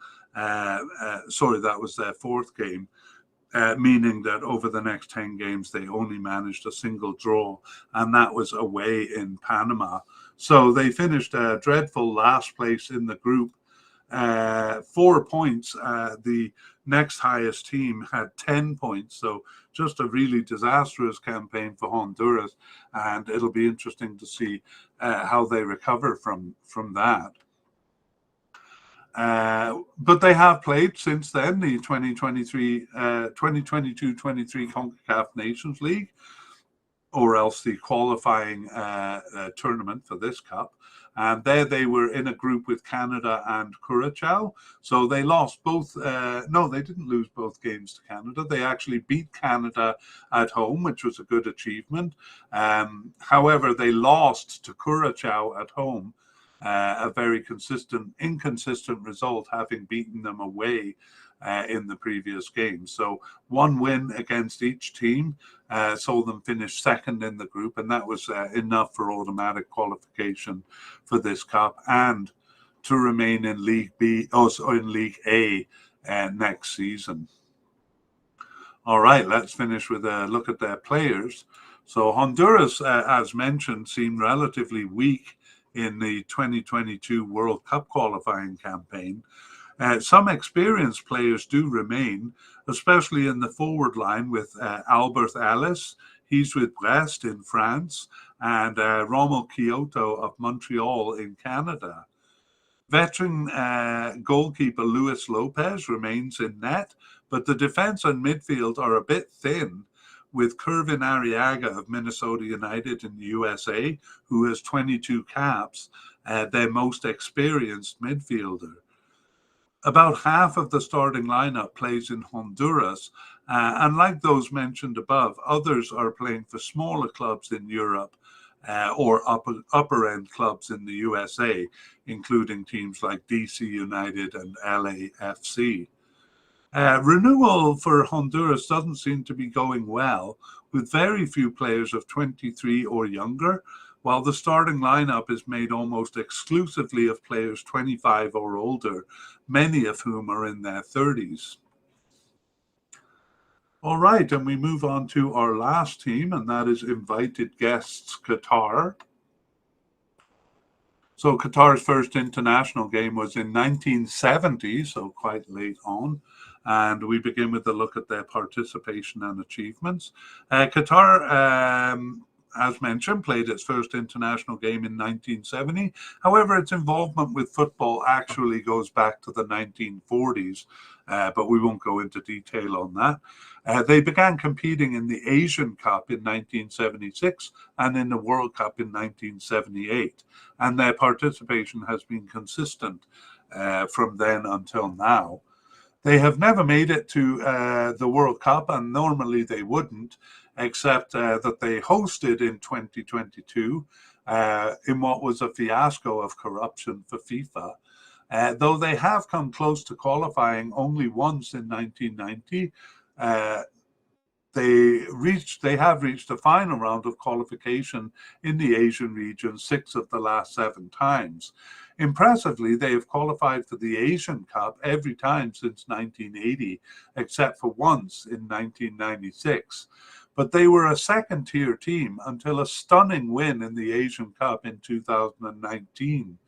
Sorry, that was their fourth game. meaning that over the next 10 games, they only managed a single draw, and that was away in Panama. So they finished a dreadful last place in the group, 4 points. The next highest team had 10 points. So just a really disastrous campaign for Honduras, and it'll be interesting to see how they recover from that. But they have played since then the 2022-23 CONCACAF Nations League, or else the qualifying tournament for this cup. And there they were in a group with Canada and Curacao. So they lost both. No, they didn't lose both games to Canada. They actually beat Canada at home, which was a good achievement. However, they lost to Curacao at home. A very inconsistent result, having beaten them away in the previous game. So one win against each team saw them finish second in the group, and that was enough for automatic qualification for this cup and to remain in League A next season. All right, let's finish with a look at their players. So Honduras, as mentioned, seemed relatively weak in the 2022 World Cup qualifying campaign. Some experienced players do remain, especially in the forward line with Albert Ellis. He's with Brest in France, and Rommel Kyoto of Montreal in Canada. Veteran goalkeeper Luis Lopez remains in net, but the defense and midfield are a bit thin, with Kervin Arriaga of Minnesota United in the USA, who has 22 caps, their most experienced midfielder. About half of the starting lineup plays in Honduras, and like those mentioned above, others are playing for smaller clubs in Europe or upper-end clubs in the USA, including teams like DC United and LAFC. Renewal for Honduras doesn't seem to be going well, with very few players of 23 or younger, while the starting lineup is made almost exclusively of players 25 or older, many of whom are in their 30s. All right, and we move on to our last team, and that is invited guests Qatar. So Qatar's first international game was in 1970, so quite late on. And we begin with a look at their participation and achievements. Qatar, as mentioned, played its first international game in 1970. However, its involvement with football actually goes back to the 1940s, but we won't go into detail on that. They began competing in the Asian Cup in 1976 and in the World Cup in 1978, and their participation has been consistent from then until now. They have never made it to the World Cup, and normally they wouldn't, except that they hosted in 2022 in what was a fiasco of corruption for FIFA. Though they have come close to qualifying only once in 1990, they have reached the final round of qualification in the Asian region 6 of the last 7 times. Impressively, they have qualified for the Asian Cup every time since 1980, except for once in 1996. But they were a second-tier team until a stunning win in the Asian Cup in 2019.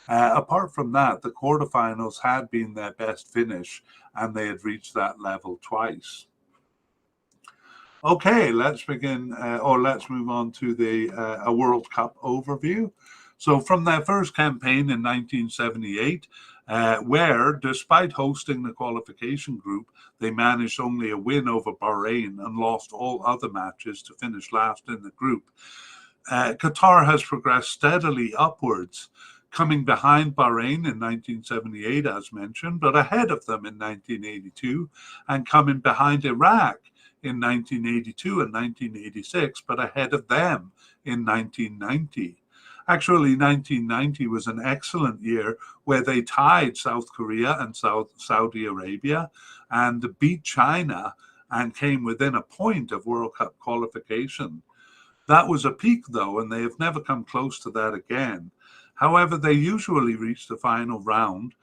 Apart from that, the quarterfinals had been their best finish, and they had reached that level twice. Okay, let's begin, or let's move on to a World Cup overview. So from their first campaign in 1978, where, despite hosting the qualification group, they managed only a win over Bahrain and lost all other matches to finish last in the group. Qatar has progressed steadily upwards, coming behind Bahrain in 1978, as mentioned, but ahead of them in 1982, and coming behind Iraq in 1982 and 1986, but ahead of them in 1990. Actually, 1990 was an excellent year where they tied South Korea and Saudi Arabia and beat China and came within a point of World Cup qualification. That was a peak, though, and they have never come close to that again. However, they usually reach the final round,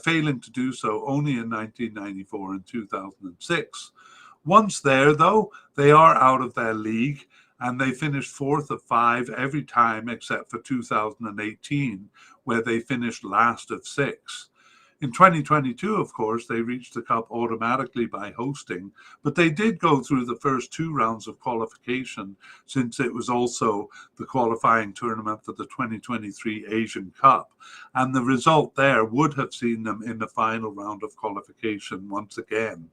failing to do so only in 1994 and 2006. Once there, though, they are out of their league, and they finished fourth of 5 every time except for 2018, where they finished last of 6. In 2022, of course, they reached the Cup automatically by hosting, but they did go through the first 2 rounds of qualification, since it was also the qualifying tournament for the 2023 Asian Cup. And the result there would have seen them in the final round of qualification once again.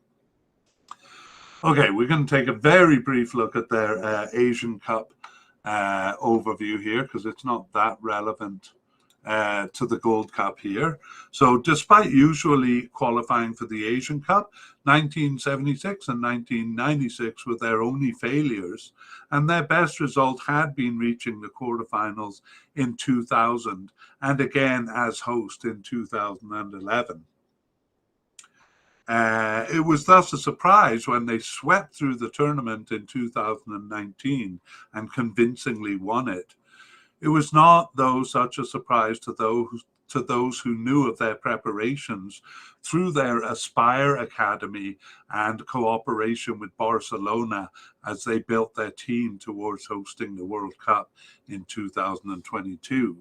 Okay, we're going to take a very brief look at their Asian Cup overview here, because it's not that relevant to the Gold Cup here. So despite usually qualifying for the Asian Cup, 1976 and 1996 were their only failures, and their best result had been reaching the quarterfinals in 2000 and again as host in 2011. It was thus a surprise when they swept through the tournament in 2019 and convincingly won it. It was not, though, such a surprise to those who knew of their preparations through their Aspire Academy and cooperation with Barcelona as they built their team towards hosting the World Cup in 2022.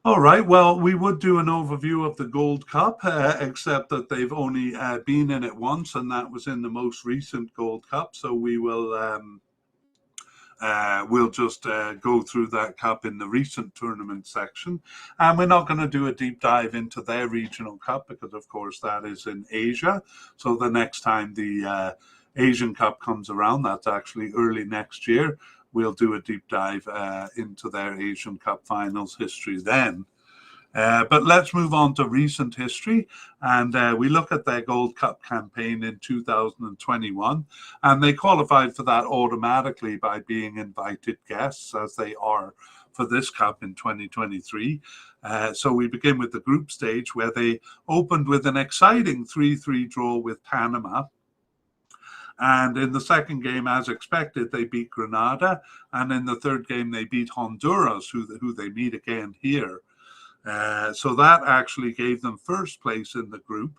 All right, well, we would do an overview of the Gold Cup, except that they've only been in it once, and that was in the most recent Gold Cup. So we will we'll just go through that cup in the recent tournament section. And we're not going to do a deep dive into their regional cup because, of course, that is in Asia. So the next time the Asian Cup comes around, that's actually early next year, we'll do a deep dive into their Asian Cup finals history then. But let's move on to recent history, and we look at their Gold Cup campaign in 2021, and they qualified for that automatically by being invited guests, as they are for this Cup in 2023. So we begin with the group stage, where they opened with an exciting 3-3 draw with Panama. And in the second game, as expected, they beat Grenada, and in the third game, they beat Honduras, who they meet again here. So that actually gave them first place in the group.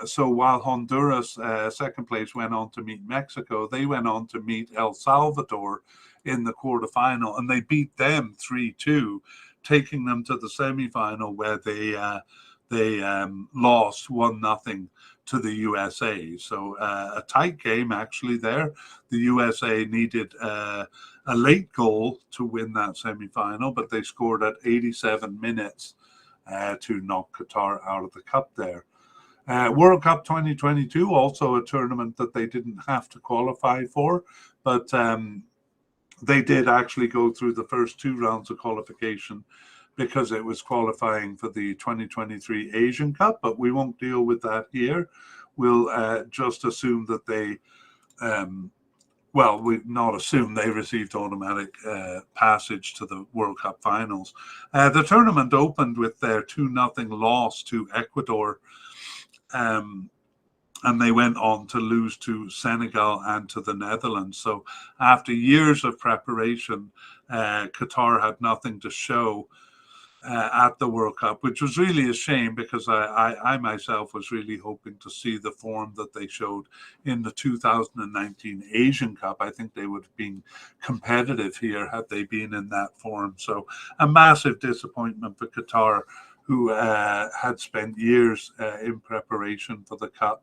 So while Honduras, second place, went on to meet Mexico, they went on to meet El Salvador in the quarterfinal, and they beat them 3-2, taking them to the semifinal, where they lost 1-0 to the USA. So a tight game actually there. The USA needed a late goal to win that semi-final, but they scored at 87 minutes to knock Qatar out of the cup there. World Cup 2022, also a tournament that they didn't have to qualify for, but they did actually go through the first 2 rounds of qualification because it was qualifying for the 2023 Asian Cup, but we won't deal with that here. We'll just assume that they we not assume they received automatic passage to the World Cup finals. The tournament opened with their 2-0 loss to Ecuador, and they went on to lose to Senegal and to the Netherlands. So after years of preparation, Qatar had nothing to show at the World Cup, which was really a shame, because I myself was really hoping to see the form that they showed in the 2019 Asian Cup. I think they would have been competitive here had they been in that form. So a massive disappointment for Qatar, who had spent years in preparation for the Cup,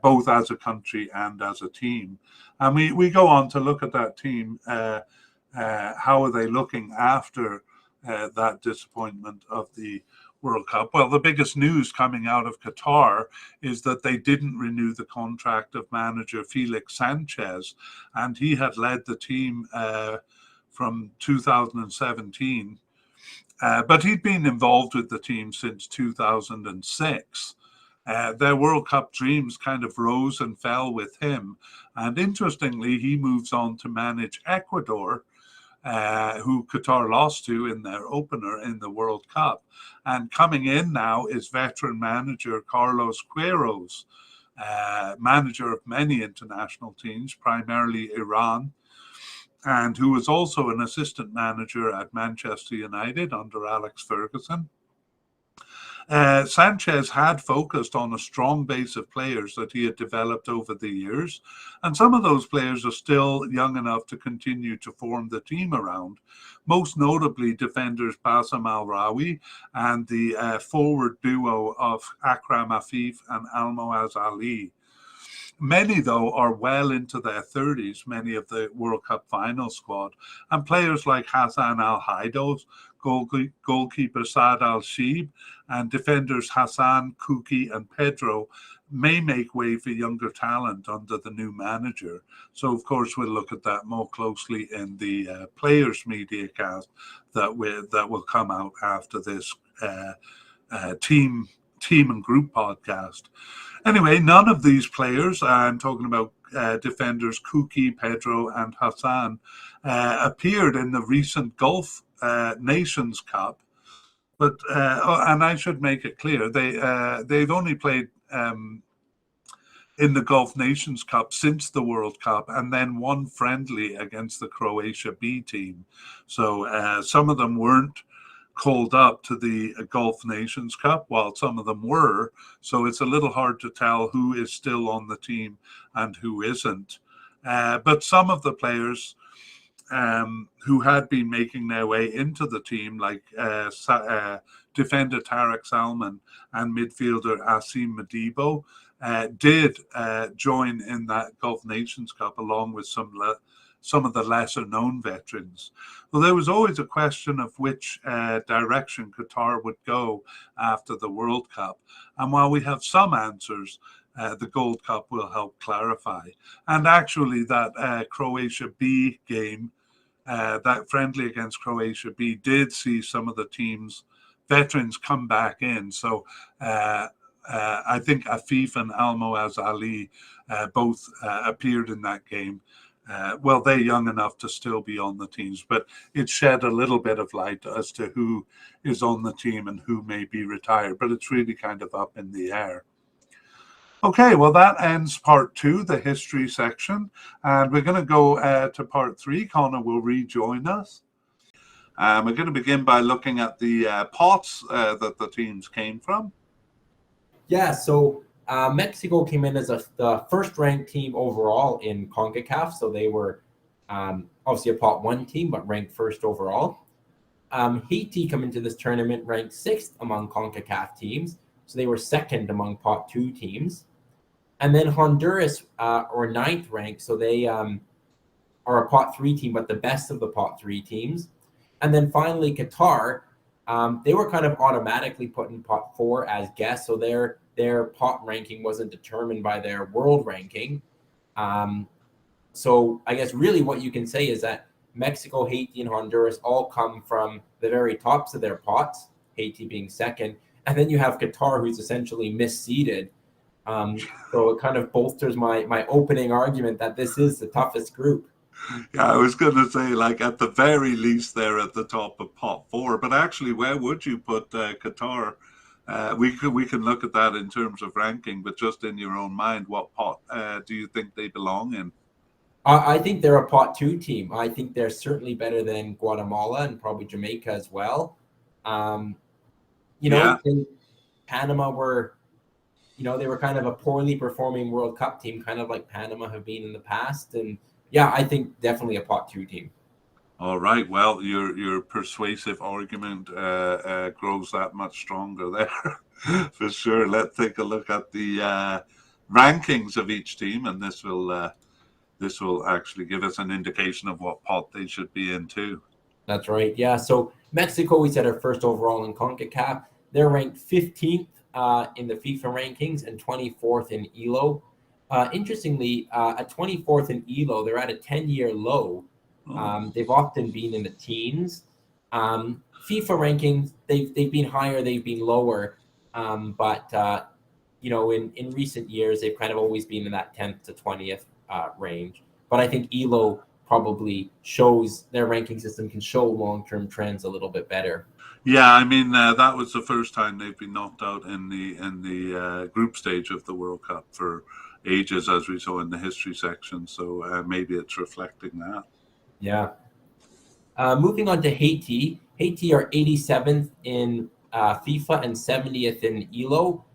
both as a country and as a team. And we go on to look at that team. How are they looking after that disappointment of the World Cup? Well, the biggest news coming out of Qatar is that they didn't renew the contract of manager Felix Sanchez, and he had led the team from 2017, but he'd been involved with the team since 2006. Their World Cup dreams kind of rose and fell with him, and interestingly, he moves on to manage Ecuador, who Qatar lost to in their opener in the World Cup. And coming in now is veteran manager Carlos Queiroz, manager of many international teams, primarily Iran, and who was also an assistant manager at Manchester United under Alex Ferguson. Sanchez had focused on a strong base of players that he had developed over the years, and some of those players are still young enough to continue to form the team around. Most notably, defenders Bassam Al-Rawi and the forward duo of Akram Afif and Almoaz Ali. Many, though, are well into their 30s, many of the World Cup final squad. And players like Hassan Al Haidos, goalkeeper Saad Al Sheeb, and defenders Hassan, Kuki, and Pedro may make way for younger talent under the new manager. So, of course, we'll look at that more closely in the players' media cast that will come out after this team and group podcast. Anyway, none of these players, I'm talking about defenders Kuki, Pedro, and Hassan, appeared in the recent Gulf Nations Cup. But and I should make it clear, they've only played in the Gulf Nations Cup since the World Cup, and then one friendly against the Croatia B team. So some of them weren't called up to the Gulf Nations Cup, while some of them were. So it's a little hard to tell who is still on the team and who isn't. But some of the players who had been making their way into the team, like defender Tarek Salman and midfielder Asim Madibo, did join in that Gulf Nations Cup along with some of the lesser known veterans. Well, there was always a question of which direction Qatar would go after the World Cup. And while we have some answers, the Gold Cup will help clarify. And actually that Croatia B game, that friendly against Croatia B, did see some of the team's veterans come back in. So I think Afif and Almoaz Ali both appeared in that game. Well, they're young enough to still be on the teams, but it shed a little bit of light as to who is on the team and who may be retired, but it's really kind of up in the air. Okay, well, that ends part 2, the history section, and we're going to go to part 3. Connor will rejoin us. We're going to begin by looking at the pots that the teams came from. Yeah, so Mexico came in as the first-ranked team overall in CONCACAF, so they were obviously a pot 1 team, but ranked first overall. Haiti come into this tournament ranked 6th among CONCACAF teams, so they were second among pot 2 teams. And then Honduras or 9th ranked, so they are a pot 3 team, but the best of the pot 3 teams. And then finally Qatar, they were kind of automatically put in pot 4 as guests, so their pot ranking wasn't determined by their world ranking. So I guess really what you can say is that Mexico, Haiti, and Honduras all come from the very tops of their pots, Haiti being second. And then you have Qatar, who's essentially misseeded. So it kind of bolsters my opening argument that this is the toughest group. Yeah, I was going to say, like, at the very least, they're at the top of pot 4. But actually, where would you put Qatar? We can look at that in terms of ranking, but just in your own mind, what pot do you think they belong in? I think they're a pot 2 team. I think they're certainly better than Guatemala and probably Jamaica as well. Panama were, they were kind of a poorly performing World Cup team, kind of like Panama have been in the past. And yeah, I think definitely a pot 2 team. All right. Well, your persuasive argument grows that much stronger there, for sure. Let's take a look at the rankings of each team, and this will actually give us an indication of what pot they should be in too. That's right. Yeah. So Mexico, we said, are first overall in CONCACAF. They're ranked 15th in the FIFA rankings and 24th in ELO. Interestingly, at 24th in ELO, they're at a 10-year low. They've often been in the teens. FIFA rankings, they've been higher, they've been lower. But in recent years, they've kind of always been in that 10th to 20th range. But I think ELO probably shows their ranking system can show long-term trends a little bit better. Yeah, I mean that was the first time they've been knocked out in the group stage of the World Cup for ages, as we saw in the history section. So maybe it's reflecting that. Yeah. Moving on to Haiti. Haiti are 87th in FIFA and 70th in ELO.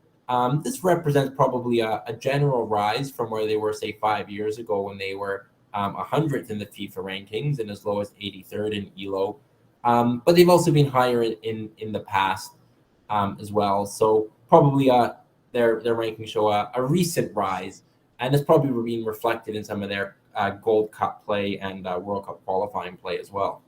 This represents probably a general rise from where they were, say, 5 years ago when they were 100th in the FIFA rankings and as low as 83rd in ELO. But they've also been higher in the past as well. So probably their rankings show a recent rise, and it's probably being reflected in some of their Gold Cup play and World Cup qualifying play as well.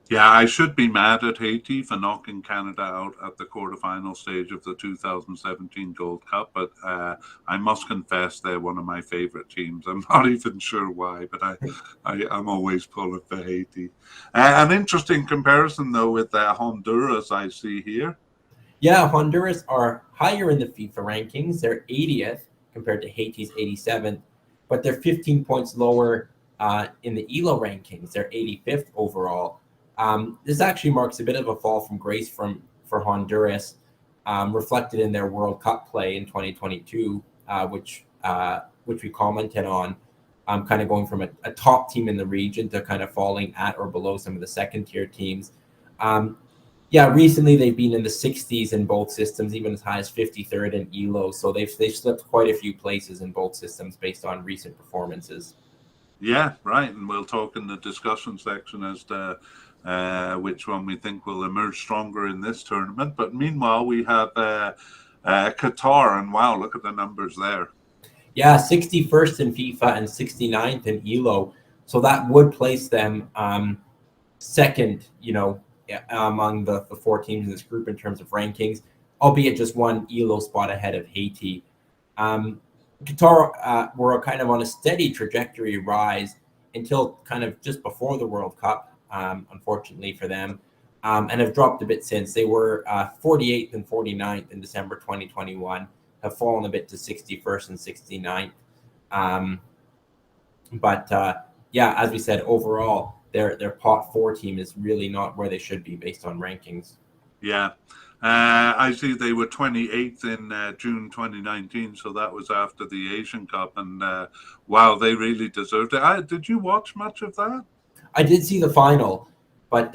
Yeah, I should be mad at Haiti for knocking Canada out at the quarterfinal stage of the 2017 Gold Cup, but I must confess they're one of my favorite teams. I'm not even sure why, but I'm always pulling for Haiti. An interesting comparison, though, with Honduras I see here. Yeah, Honduras are higher in the FIFA rankings. They're 80th compared to Haiti's 87th, but they're 15 points lower in the ELO rankings. They're 85th overall. This actually marks a bit of a fall from grace for Honduras, reflected in their World Cup play in 2022, which we commented on, kind of going from a top team in the region to kind of falling at or below some of the second-tier teams. Yeah, recently they've been in the 60s in both systems, even as high as 53rd in ELO. So they've slipped quite a few places in both systems based on recent performances. Yeah, right. And we'll talk in the discussion section as to which one we think will emerge stronger in this tournament. But meanwhile, we have Qatar, and wow, look at the numbers there. Yeah, 61st in FIFA and 69th in ELO. So that would place them second, among the four teams in this group in terms of rankings, albeit just one ELO spot ahead of Haiti. Qatar were kind of on a steady trajectory rise until kind of just before the World Cup, unfortunately for them, and have dropped a bit since. They were 48th and 49th in December 2021, have fallen a bit to 61st and 69th. But yeah, as we said, overall, their pot four team is really not where they should be based on rankings. Yeah. I see they were 28th in June 2019, so that was after the Asian Cup, and wow, they really deserved it. Did you watch much of that? I did see the final, but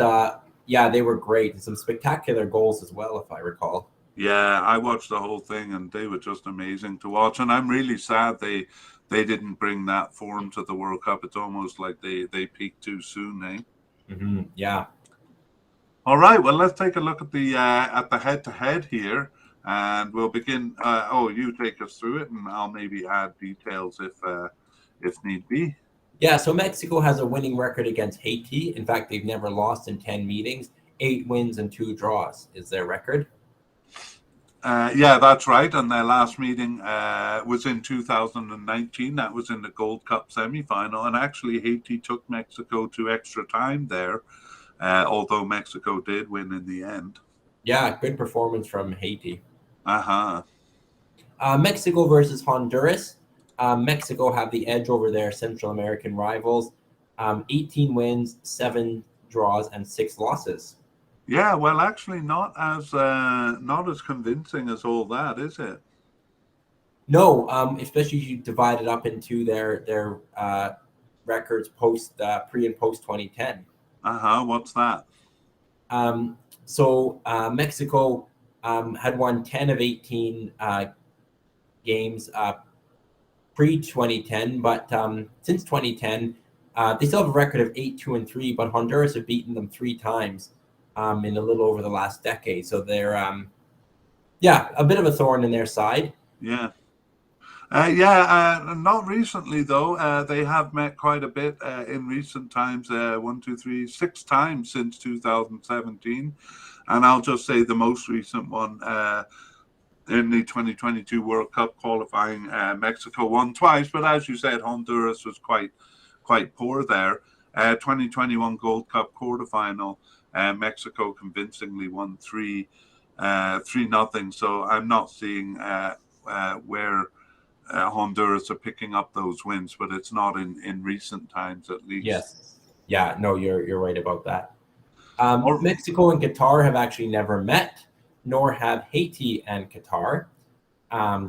yeah, they were great. Some spectacular goals as well, if I recall. Yeah, I watched the whole thing, and they were just amazing to watch, and I'm really sad they didn't bring that form to the World Cup. It's almost like they peaked too soon, eh? Mm-hmm. Yeah. All right, well, let's take a look at the head-to-head here, and we'll begin. You take us through it, and I'll maybe add details if need be. Yeah, so Mexico has a winning record against Haiti. In fact, they've never lost in 10 meetings. 8 wins and 2 draws is their record. Yeah, that's right. And their last meeting was in 2019. That was in the Gold Cup semi-final, and actually Haiti took Mexico to extra time there. Although Mexico did win in the end. Yeah, good performance from Haiti. Uh-huh. Mexico versus Honduras. Mexico have the edge over their Central American rivals. 18 wins, 7 draws, and 6 losses. Yeah, well, actually, not as convincing as all that, is it? No, especially if you divide it up into their records pre and post 2010. What's that? So Mexico had won 10 of 18 games pre-2010, but since 2010, they still have a record of 8-2-3. But Honduras have beaten them 3 times in a little over the last decade. So they're a bit of a thorn in their side. Yeah. Not recently though. They have met quite a bit in recent times. 6 times since 2017, and I'll just say the most recent one in the 2022 World Cup qualifying. Mexico won twice, but as you said, Honduras was quite poor there. 2021 Gold Cup quarterfinal. Mexico convincingly won 3-0. So I'm not seeing where Honduras are picking up those wins, but it's not in recent times at least. Yes. Yeah, no, you're right about that. Mexico and Qatar have actually never met, nor have Haiti and Qatar.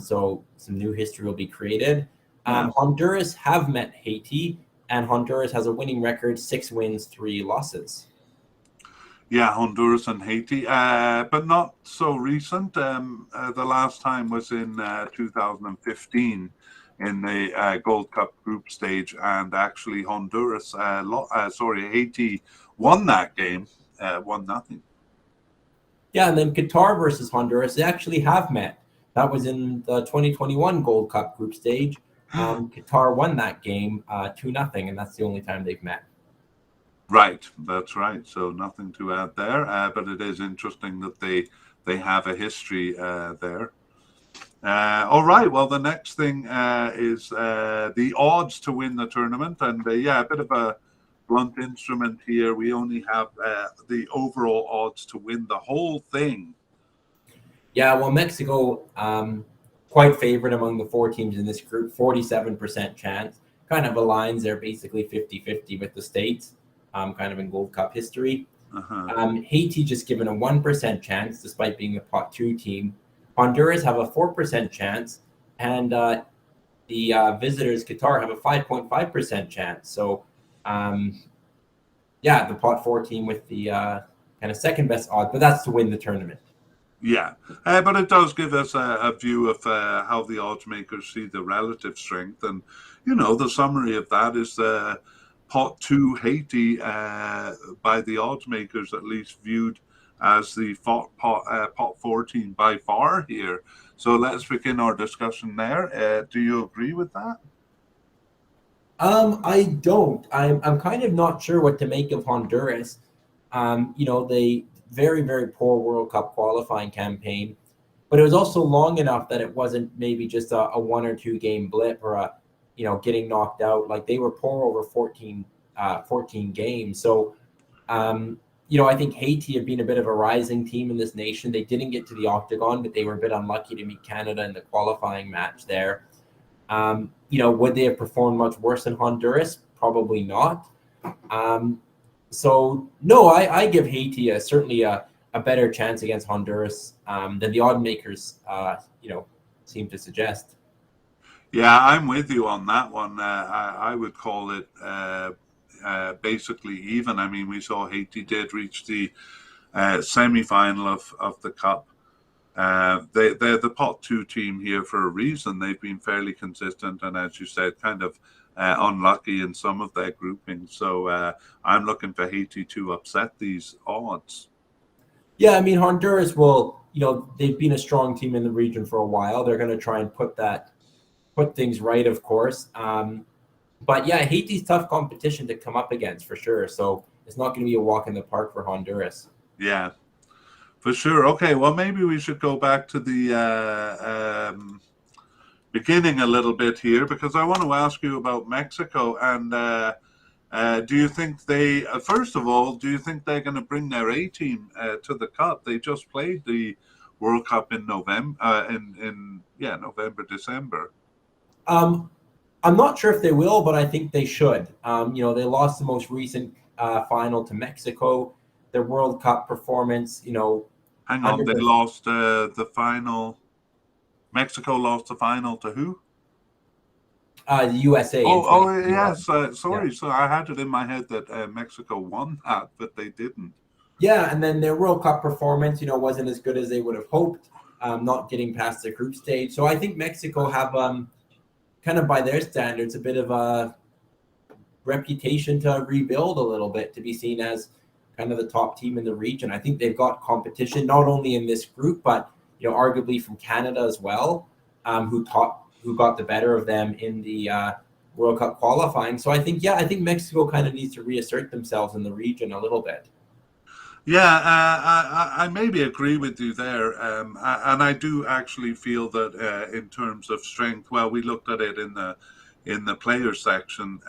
So some new history will be created. Honduras have met Haiti, and Honduras has a winning record, 6 wins, 3 losses. Yeah, Honduras and Haiti, but not so recent. The last time was in 2015 in the Gold Cup group stage, and actually Honduras, Haiti won that game, 1-0. Yeah, and then Qatar versus Honduras, they actually have met. That was in the 2021 Gold Cup group stage. Qatar won that game 2-0, and that's the only time they've met. Right, that's right. So nothing to add there, but it is interesting that they have a history there. All right. Well, the next thing is the odds to win the tournament, and yeah, a bit of a blunt instrument here. We only have the overall odds to win the whole thing. Yeah, well, Mexico, quite favored among the four teams in this group, 47% chance. Kind of aligns, they're basically 50-50 with the States, kind of in Gold Cup history. Haiti just given a 1% chance, despite being the pot 2 team. Honduras have a 4% chance, and the visitors, Qatar, have a 5.5% chance. So, yeah, the pot 4 team with the kind of second best odds, but that's to win the tournament. Yeah, but it does give us a view of how the odds makers see the relative strength. And, the summary of that is pot 2 Haiti, by the odds makers at least, viewed as the pot 14 by far here. So let's begin our discussion there. Do you agree with that? I don't. I'm kind of not sure what to make of Honduras. They very, very poor World Cup qualifying campaign, but it was also long enough that it wasn't maybe just a 1 or 2 game blip or getting knocked out. Like they were poor over 14 games. So, I think Haiti had been a bit of a rising team in this nation. They didn't get to the octagon, but they were a bit unlucky to meet Canada in the qualifying match there. Would they have performed much worse than Honduras? Probably not. So no, I give Haiti certainly a better chance against Honduras than the odd makers, seem to suggest. Yeah, I'm with you on that one. I would call it basically even. I mean, we saw Haiti did reach the semi-final of the Cup. They're the pot 2 team here for a reason. They've been fairly consistent, and as you said, kind of unlucky in some of their groupings. So I'm looking for Haiti to upset these odds. Yeah, I mean Honduras will. They've been a strong team in the region for a while. They're going to try and put things right, of course. But yeah, Haiti's tough competition to come up against for sure. So it's not going to be a walk in the park for Honduras. Yeah, for sure. Okay, well, maybe we should go back to the beginning a little bit here, because I want to ask you about Mexico. And do you think first of all, do you think they're going to bring their A team to the Cup? They just played the World Cup in November, November, December. I'm not sure if they will, but I think they should. They lost the most recent final to Mexico. Their World Cup performance, Hang on, they lost the final. Mexico lost the final to who? The USA. Yes. Sorry, yeah. So I had it in my head that Mexico won that, but they didn't. Yeah, and then their World Cup performance, wasn't as good as they would have hoped. Not getting past the group stage. So I think Mexico have kind of by their standards, a bit of a reputation to rebuild a little bit, to be seen as kind of the top team in the region. I think they've got competition, not only in this group, but, arguably from Canada as well, who got the better of them in the World Cup qualifying. So I think Mexico kind of needs to reassert themselves in the region a little bit. Yeah, I maybe agree with you there, and I do actually feel that in terms of strength, well, we looked at it in the player section,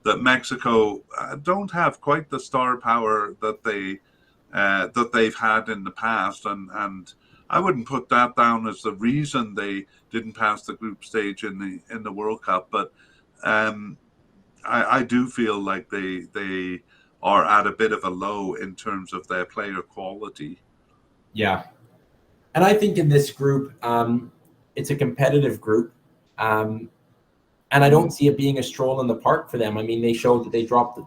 that Mexico don't have quite the star power that they've had in the past, and I wouldn't put that down as the reason they didn't pass the group stage in the World Cup, but I do feel like they are at a bit of a low in terms of their player quality. Yeah. And I think in this group, it's a competitive group. And I don't see it being a stroll in the park for them. I mean, they showed that they dropped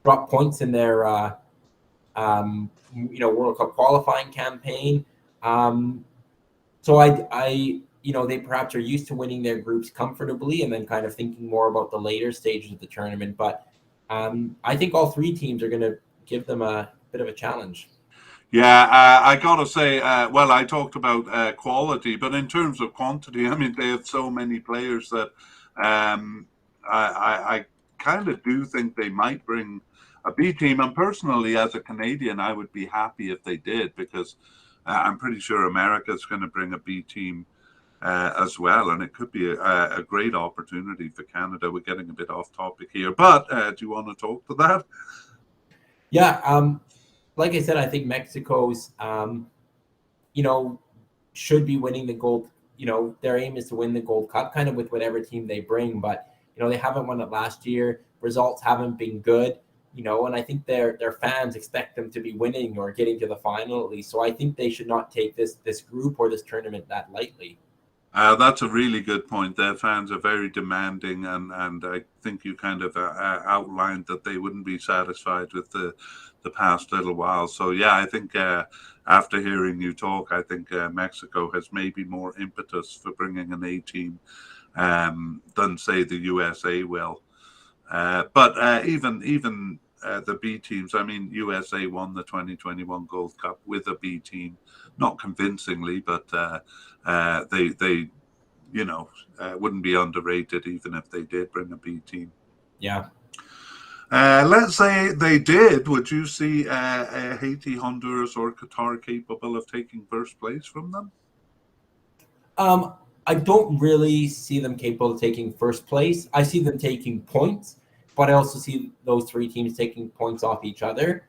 points in their World Cup qualifying campaign. So they perhaps are used to winning their groups comfortably and then kind of thinking more about the later stages of the tournament. But I think all three teams are going to give them a bit of a challenge. Yeah, I gotta say, well, I talked about quality, but in terms of quantity, I mean, they have so many players that I kind of do think they might bring a B team. And personally, as a Canadian, I would be happy if they did, because I'm pretty sure America's going to bring a B team as well, and it could be a great opportunity for Canada. We're getting a bit off topic here, but do you want to talk to that? Yeah, like I said, I think Mexico's, should be winning the gold. Their aim is to win the Gold Cup, kind of with whatever team they bring. But they haven't won it last year. Results haven't been good. And I think their fans expect them to be winning or getting to the final at least. So I think they should not take this group or this tournament that lightly. That's a really good point. Their fans are very demanding, and I think you kind of outlined that they wouldn't be satisfied with the past little while. So yeah, I think after hearing you talk, I think Mexico has maybe more impetus for bringing an A team than say the USA will. But even the B teams, I mean, USA won the 2021 Gold Cup with a B team, not convincingly, but they wouldn't be underrated even if they did bring a B team. Yeah. Let's say they did. Would you see Haiti, Honduras, or Qatar capable of taking first place from them? I don't really see them capable of taking first place. I see them taking points, but I also see those three teams taking points off each other.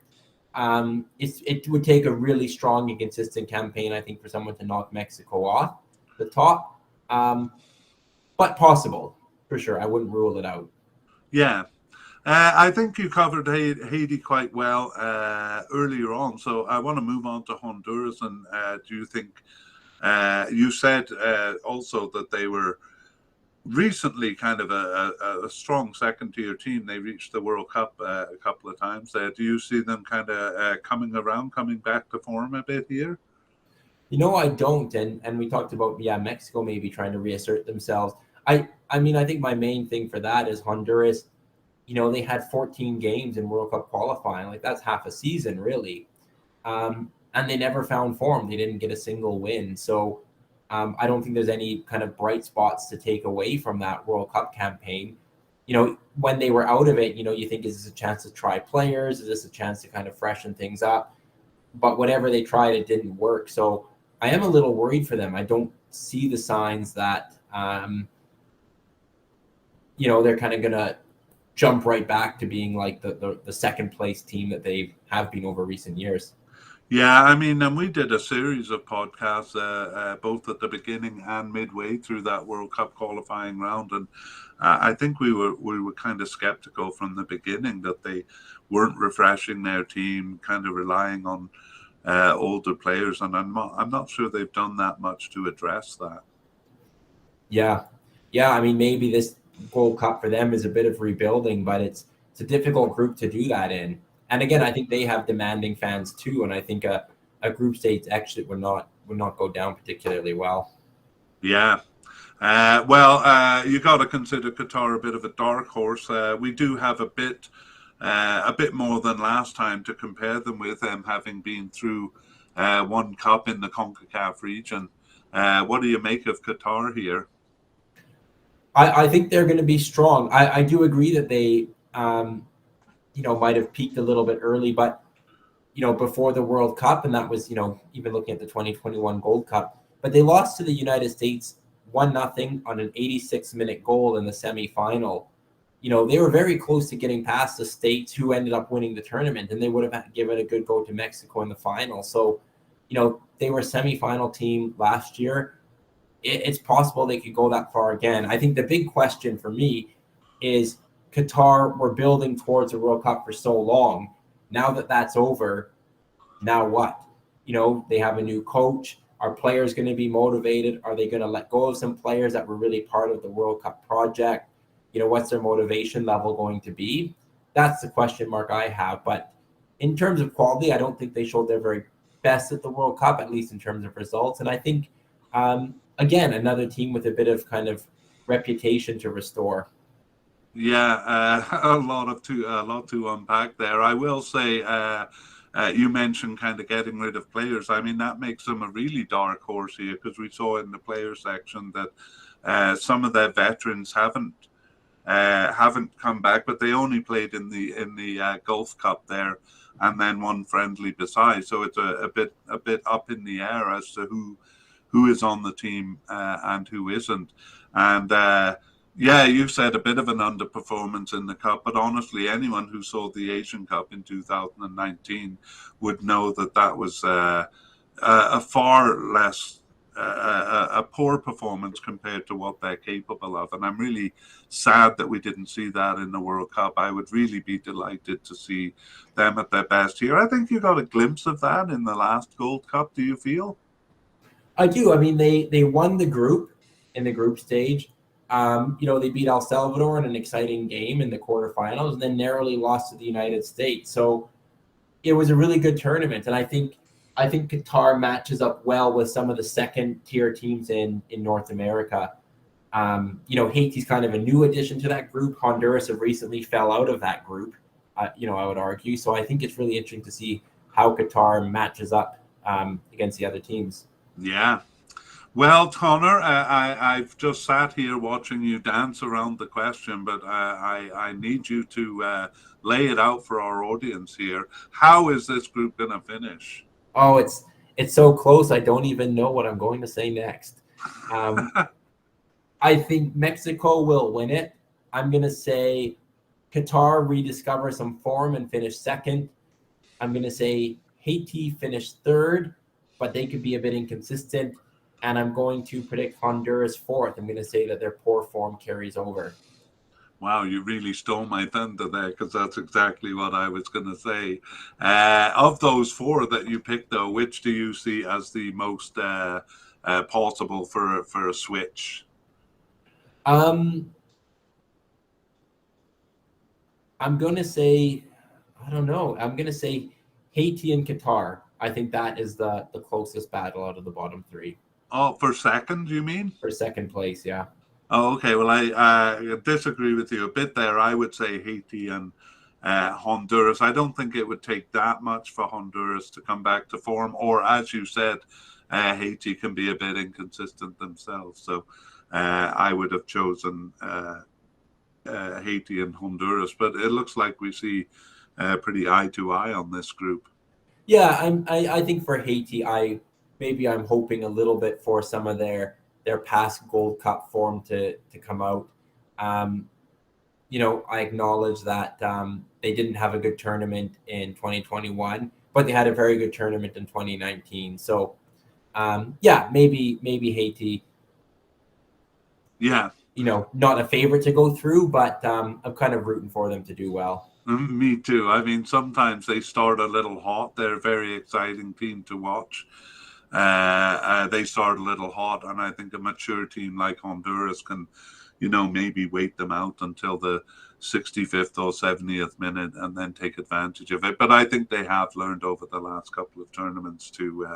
It would take a really strong and consistent campaign, I think, for someone to knock Mexico off the top. But possible, for sure. I wouldn't rule it out. Yeah. I think you covered Haiti quite well earlier on, so I want to move on to Honduras. And do you think you said also that they were recently kind of a strong second-tier team? They reached the World Cup a couple of times. Do you see them kind of coming back to form a bit here? I don't. And we talked about, Mexico maybe trying to reassert themselves. I mean, I think my main thing for that is Honduras. They had 14 games in World Cup qualifying. Like, that's half a season, really. And they never found form. They didn't get a single win. So I don't think there's any kind of bright spots to take away from that World Cup campaign. When they were out of it, you think, is this a chance to try players? Is this a chance to kind of freshen things up? But whatever they tried, it didn't work. So I am a little worried for them. I don't see the signs that, they're kind of going to jump right back to being like the second place team that they have been over recent years. Yeah, I mean, and we did a series of podcasts both at the beginning and midway through that World Cup qualifying round, and I think we were kind of skeptical from the beginning that they weren't refreshing their team, kind of relying on older players, and I'm not sure they've done that much to address that. Yeah, I mean, maybe this Gold Cup for them is a bit of rebuilding, but it's a difficult group to do that in. And again, I think they have demanding fans too, and I think a group stage exit would not go down particularly well. Yeah. Well, you got to consider Qatar a bit of a dark horse. We do have a bit more than last time to compare them with, them having been through one cup in the CONCACAF region. What do you make of Qatar here? I think they're going to be strong. I do agree that they, might have peaked a little bit early, but, before the World Cup, and that was, even looking at the 2021 Gold Cup, but they lost to the United States 1-0 on an 86-minute goal in the semifinal. They were very close to getting past the States, who ended up winning the tournament, and they would have given a good go to Mexico in the final. So, they were a semifinal team last year. It's possible they could go that far again. I think the big question for me is Qatar were building towards a World Cup for so long. Now that that's over, now what? They have a new coach. Are players going to be motivated? Are they going to let go of some players that were really part of the World Cup project? What's their motivation level going to be? That's the question mark I have. But, in terms of quality, I don't think they showed their very best at the World Cup, at least in terms of results. And I think, again, another team with a bit of kind of reputation to restore. Yeah, a lot to unpack there. I will say, you mentioned kind of getting rid of players. I mean, that makes them a really dark horse here, because we saw in the player section that some of their veterans haven't come back, but they only played in the Gulf Cup there, and then one friendly beside. So it's a bit up in the air as to who is on the team and who isn't. And yeah, you said a bit of an underperformance in the Cup, but honestly, anyone who saw the Asian Cup in 2019 would know that was a far less a poor performance compared to what they're capable of. And I'm really sad that we didn't see that in the World Cup. I would really be delighted to see them at their best here. I think you got a glimpse of that in the last Gold Cup. Do you feel? I do. I mean, they won the group in the group stage. They beat El Salvador in an exciting game in the quarterfinals, and then narrowly lost to the United States. So it was a really good tournament, and I think Qatar matches up well with some of the second-tier teams in North America. Haiti's kind of a new addition to that group. Honduras have recently fell out of that group, I would argue. So I think it's really interesting to see how Qatar matches up against the other teams. Yeah. Well, Connor, I've just sat here watching you dance around the question, but I need you to lay it out for our audience here. How is this group going to finish? Oh, it's so close. I don't even know what I'm going to say next. I think Mexico will win it. I'm going to say Qatar rediscover some form and finish second. I'm going to say Haiti finish third, but they could be a bit inconsistent. And I'm going to predict Honduras fourth. I'm going to say that their poor form carries over. Wow, you really stole my thunder there, because that's exactly what I was going to say. Of those four that you picked, though, which do you see as the most possible for a switch? I'm going to say, I don't know. I'm going to say Haiti and Qatar. I think that is the closest battle out of the bottom three. Oh, for second, you mean? For second place, yeah. Oh, okay. Well, I disagree with you a bit there. I would say Haiti and Honduras. I don't think it would take that much for Honduras to come back to form. Or, as you said, Haiti can be a bit inconsistent themselves. So I would have chosen Haiti and Honduras. But it looks like we see pretty eye to eye on this group. Yeah, I think for Haiti, I'm hoping a little bit for some of their past Gold Cup form to come out. I acknowledge that they didn't have a good tournament in 2021, but they had a very good tournament in 2019. So, maybe Haiti. Yeah. Not a favorite to go through, but I'm kind of rooting for them to do well. Me too. I mean, sometimes they start a little hot. They're a very exciting team to watch. They start a little hot, and I think a mature team like Honduras can, maybe wait them out until the 65th or 70th minute and then take advantage of it. But I think they have learned over the last couple of tournaments to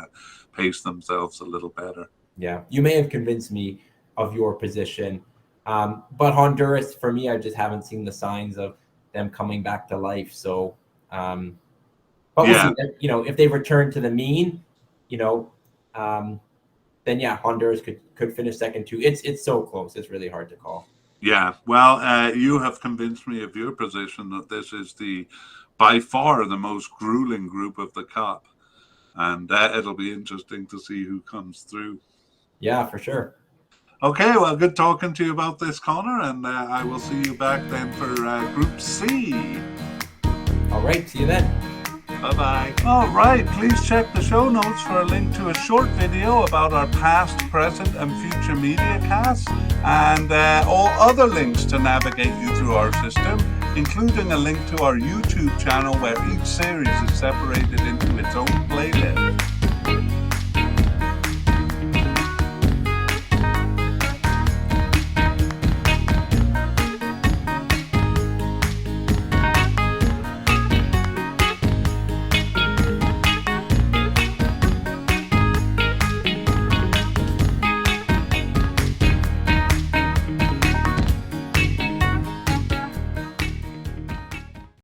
pace themselves a little better. Yeah, you may have convinced me of your position. But Honduras, for me, I just haven't seen the signs of them coming back to life. So, but we'll see. If they return to the mean, then Honduras could finish second too. It's so close. It's really hard to call. Yeah, well, you have convinced me of your position that this is by far the most grueling group of the Cup, and it'll be interesting to see who comes through. Yeah, for sure. Okay, well, good talking to you about this, Connor, and I will see you back then for Group C. All right, see you then. Bye-bye. All right, please check the show notes for a link to a short video about our past, present, and future media casts, and all other links to navigate you through our system, including a link to our YouTube channel where each series is separated into its own playlist.